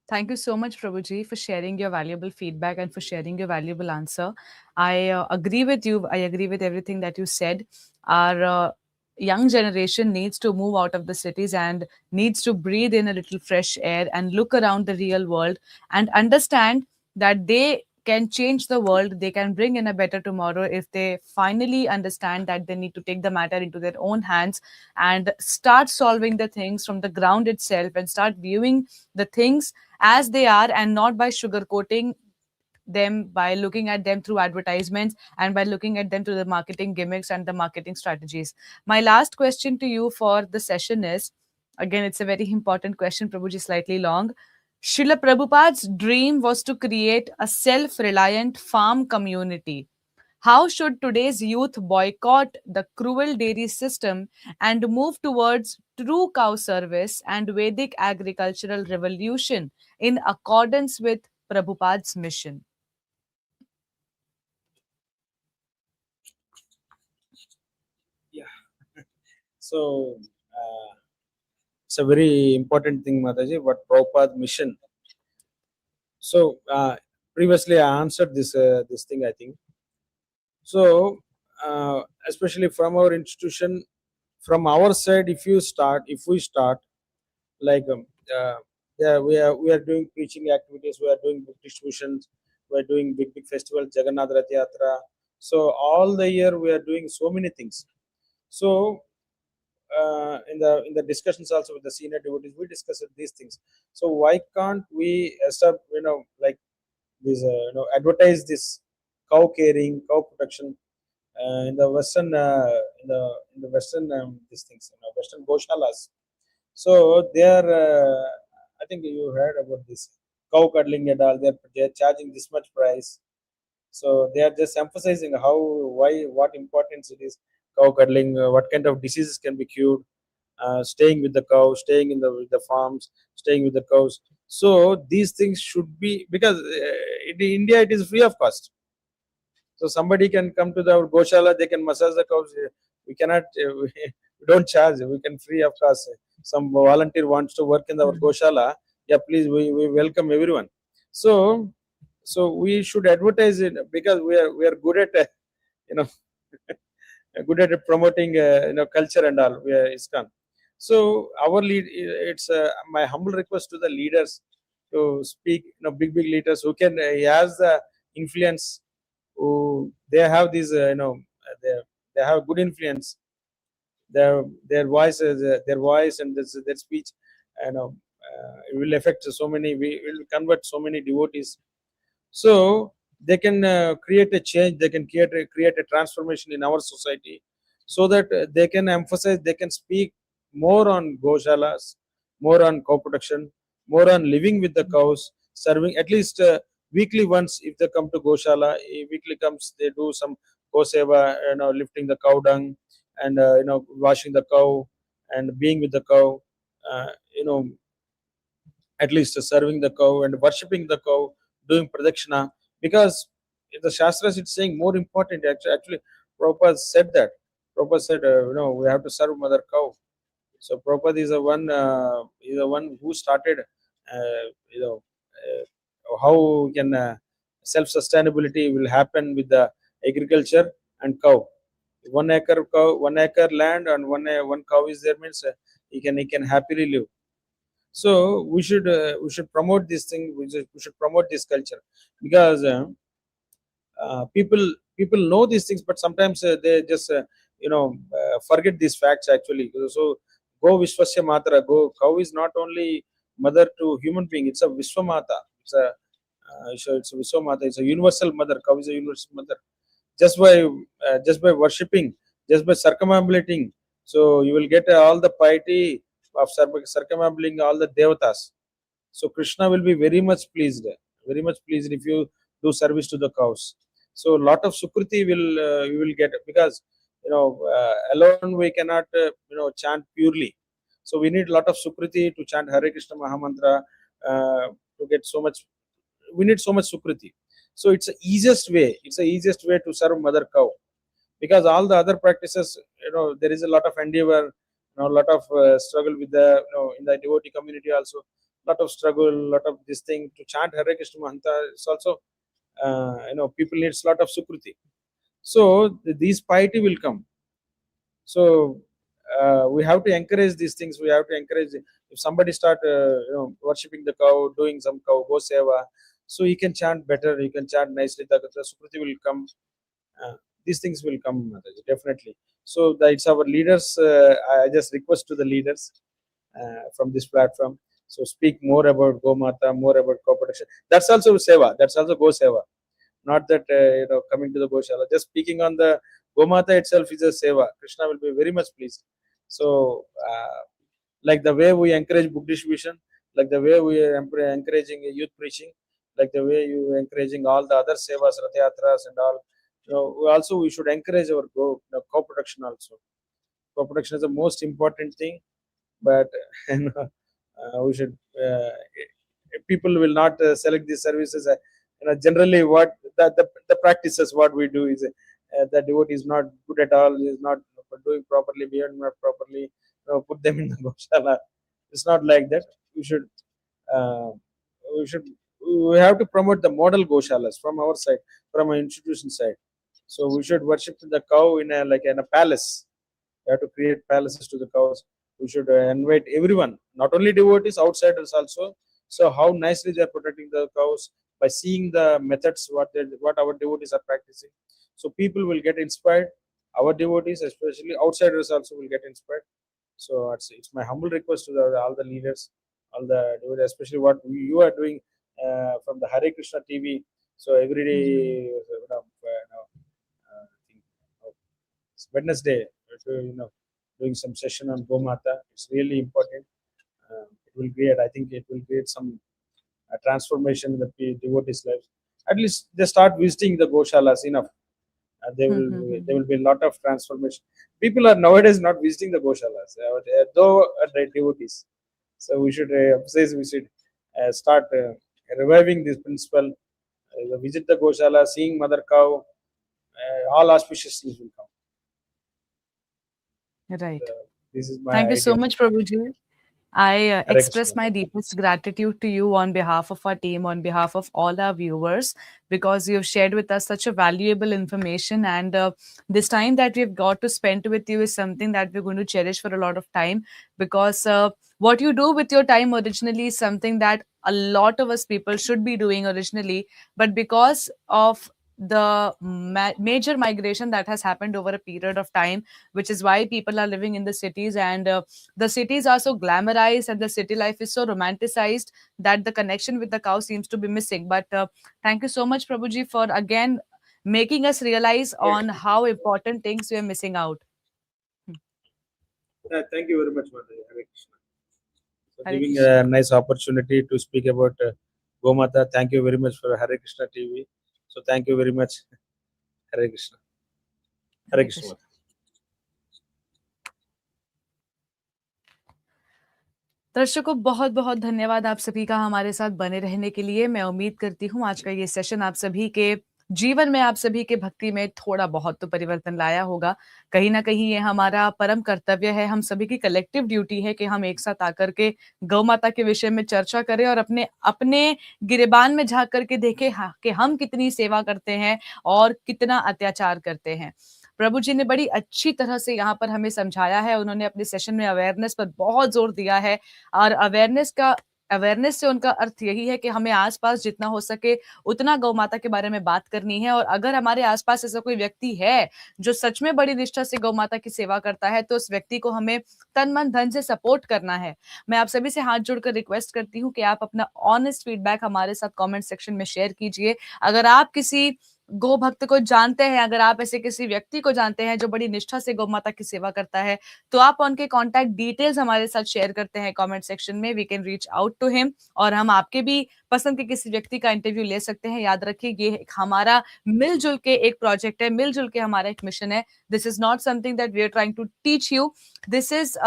S1: Thank you so much, Prabhuji, for sharing your valuable feedback and for sharing your valuable answer. I agree with you. I agree with everything that you said. Our young generation needs to move out of the cities and needs to breathe in a little fresh air and look around the real world and understand that they can change the world. They can bring in a better tomorrow if they finally understand that they need to take the matter into their own hands and start solving the things from the ground itself and start viewing the things as they are and not by sugarcoating them, by looking at them through advertisements and by looking at them through the marketing gimmicks and the marketing strategies. My last question to you for the session is, again, it's a very important question, Prabhuji, slightly long. Srila Prabhupada's dream was to create a self-reliant farm community. How should today's youth boycott the cruel dairy system and move towards true cow service and Vedic agricultural revolution in accordance with Prabhupada's mission?
S2: Yeah. So it's a very important thing, Mataji. What Prabhupada mission. So previously I answered this thing, I think. So especially from our institution, from our side, if we start like yeah, we are doing preaching activities, we are doing book distributions, we are doing big festivals, Jagannath Rath Yatra. So all the year we are doing so many things. So in the discussions also with the senior devotees, we discussed these things. So why can't we start, like this, advertise this cow caring, cow protection in the western, in the western, these things, western Gaushalas. So they are, I think you heard about this cow cuddling and all. They are charging this much price. So they are just emphasizing what importance it is. Cow cuddling, what kind of diseases can be cured. Staying with the cow, staying with the farms, staying with the cows. So these things should be, because in India it is free of cost. So somebody can come to the Goshala, they can massage the cows. We cannot, we don't charge. We can free of cost. Some volunteer wants to work in our Goshala. Yeah, please, we welcome everyone. So we should advertise it, because we are good at you know good at promoting culture and all. We are ISKCON. So our lead, it's my humble request to the leaders to speak. Big leaders who can he has the influence, who they have these they have good influence. Their voice is, their voice and their speech, you know, it will affect so many. We will convert so many devotees. So they can create a change. They can create a transformation in our society, so that they can emphasize. They can speak more on goshalas, more on cow production, more on living with the cows, serving at least weekly once. If they come to goshala, weekly comes, they do some Gau Seva, lifting the cow dung, and washing the cow and being with the cow, uh, you know at least serving the cow and worshipping the cow, doing pradakshina. Because in the Shastras it's saying more important. Actually, Prabhupada said that. Prabhupada said, we have to serve mother cow. So Prabhupada is the one who started, how can self-sustainability will happen with the agriculture and cow. 1 acre cow, 1 acre land, and one cow is there means he can happily live. So we should promote this thing. We should promote this culture, because people know these things, but sometimes they just forget these facts actually. So go Vishwasya Matra. Go cow is not only mother to human being. It's a Vishwamata. It's a Vishwamata. It's a universal mother. Cow is a universal mother. Just by worshipping, just by circumambulating, so you will get all the piety of circumambulating all the devatas. So Krishna will be very much pleased if you do service to the cows. So lot of sukriti will you will get, because alone we cannot chant purely. So we need lot of sukriti to chant Hare Krishna Mahamantra, to get so much. We need so much sukriti. So it's the easiest way. It's the easiest way to serve mother cow, because all the other practices, there is a lot of endeavor, a lot of struggle with the, in the devotee community also, lot of struggle, lot of this thing to chant Hare Krishna Mahanta is also, people needs lot of sukriti. So these piety will come. So we have to encourage these things. We have to encourage. If somebody start, worshipping the cow, doing some cow Gau Seva, so he can chant better. He can chant nicely. The sukriti will come. These things will come, Mataji, definitely. So it's our leaders. I just request to the leaders from this platform. So speak more about Gau Mata, more about cow protection. That's also Seva. That's also Gau Seva. Not that coming to the Goshala. Just speaking on the Gau Mata itself is a Seva. Krishna will be very much pleased. So like the way we encourage book distribution, like the way we are encouraging youth preaching, like the way you are encouraging all the other sevas, rathayatras and all. We should encourage our cow production also. Cow production is the most important thing, but we should. People will not select these services. Generally, what the practices what we do is the devotee is not good at all. Is not doing properly, behaving not properly. Put them in the goshala. It's not like that. We should. Uh, we should. We have to promote the model goshalas from our side, from our institution side. So we should worship the cow in a palace. We have to create palaces to the cows. We should invite everyone, not only devotees, outsiders also. So how nicely they are protecting the cows by seeing the methods what our devotees are practicing. So people will get inspired. Our devotees, especially outsiders, also will get inspired. So it's my humble request to all the leaders, all the devotees, especially what you are doing from the Hare Krishna TV. So every day, it's Wednesday, doing some session on Gau Mata. It's really important. It will create, I think, it will create some transformation in the devotees' lives. At least they start visiting the Goshalas enough. There will be a lot of transformation. People are nowadays not visiting the Goshalas, though they devotees. So we should emphasize. We should start reviving this principle. Visit the Goshala, seeing mother cow. All auspicious things will come.
S1: Right.
S2: This is my
S1: Thank you so
S2: idea.
S1: much, Prabhuji. I
S2: Hare
S1: express
S2: Krishna.
S1: my deepest gratitude to you on behalf of our team, on behalf of all our viewers, because you've shared with us such a valuable information. And this time that we've got to spend with you is something that we're going to cherish for a lot of time, because what you do with your time originally is something that a lot of us people should be doing originally. But because of the major migration that has happened over a period of time, which is why people are living in the cities, and the cities are so glamorized and the city life is so romanticized that the connection with the cow seems to be missing. But thank you so much, Prabhuji, for again making us realize on how important things we are missing out.
S2: Thank you very much, Mataji. Hare Krishna. So
S1: Hare
S2: giving
S1: Krishna.
S2: a nice opportunity to speak about Gau Mata. Thank you very much for Hare Krishna TV. So thank you very much. Hare Krishna. Hare Krishna. Mata.
S1: दर्शकों, बहुत बहुत धन्यवाद आप सभी का हमारे साथ बने रहने के लिए। मैं उम्मीद करती हूँ आज का ये सेशन आप सभी के जीवन में, आप सभी के भक्ति में थोड़ा बहुत तो परिवर्तन लाया होगा। कहीं ना कहीं ये हमारा परम कर्तव्य है, हम सभी की कलेक्टिव ड्यूटी है कि हम एक साथ आकर के गौ माता के विषय में चर्चा करें और अपने अपने गिरेबान में झांक करके देखें कि हम कितनी सेवा करते हैं और कितना अत्याचार करते हैं। प्रभु जी ने बड़ी अच्छी तरह से यहाँ पर हमें समझाया है। उन्होंने अपने सेशन में अवेयरनेस पर बहुत जोर दिया है, और अवेयरनेस से उनका अर्थ यही है कि हमें आसपास जितना हो सके उतना गौ माता के बारे में बात करनी है। और अगर हमारे आसपास ऐसा कोई व्यक्ति है जो सच में बड़ी निष्ठा से गौ माता की सेवा करता है, तो उस व्यक्ति को हमें तन मन धन से सपोर्ट करना है। मैं आप सभी से हाथ जोड़कर रिक्वेस्ट करती हूँ कि आप अपना ऑनेस्ट फीडबैक हमारे साथ कमेंट सेक्शन में शेयर कीजिए। अगर आप किसी गो भक्त को जानते हैं, अगर आप ऐसे किसी व्यक्ति को जानते हैं जो बड़ी निष्ठा से गौ माता की सेवा करता है, तो आप उनके कॉन्टैक्ट डिटेल्स हमारे साथ शेयर करते हैं कमेंट सेक्शन में। We can reach out to him, और हम आपके भी पसंद के किसी व्यक्ति का इंटरव्यू ले सकते हैं। याद रखिए, ये हमारा मिलजुल के एक प्रोजेक्ट है, मिलजुल के हमारा एक मिशन है। This is not something that we are trying to teach you, this is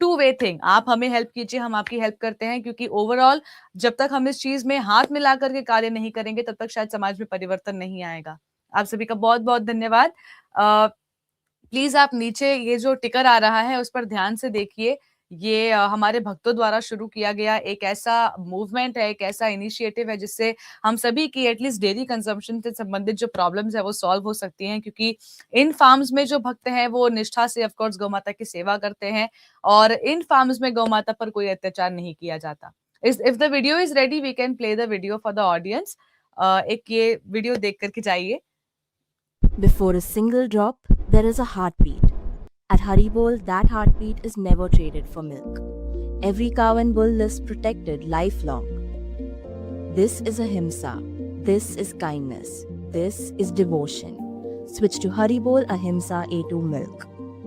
S1: two way thing. आप हमें हेल्प कीजिए, हम आपकी हेल्प करते हैं, क्योंकि ओवरऑल जब तक हम इस चीज में हाथ मिला करके कार्य नहीं करेंगे तब तक शायद समाज में परिवर्तन नहीं आएगा। आप सभी का बहुत बहुत धन्यवाद। प्लीज आप नीचे ये जो टिकर आ रहा है उस पर ध्यान से देखिए। ये हमारे भक्तों द्वारा शुरू किया गया एक ऐसा मूवमेंट है, एक ऐसा इनिशिएटिव है जिससे हम सभी की एटलीस्ट डेयरी कंजम्पशन से संबंधित जो प्रॉब्लम्स है वो सॉल्व हो सकती हैं, क्योंकि इन फार्म्स में जो भक्त हैं वो निष्ठा से ऑफ कोर्स गौ माता की सेवा करते हैं, और इन फार्म्स में गौ माता पर कोई अत्याचार नहीं किया जाता। If the video is ready, we can play the video for the audience. एक ये वीडियो देख करके जाइए।
S3: Before a single drop, there is a heartbeat. At Haribol, that heartbeat is never traded for milk. Every cow and bull lives protected lifelong. This is ahimsa. This is kindness. This is devotion. Switch to Haribol Ahimsa A2 milk.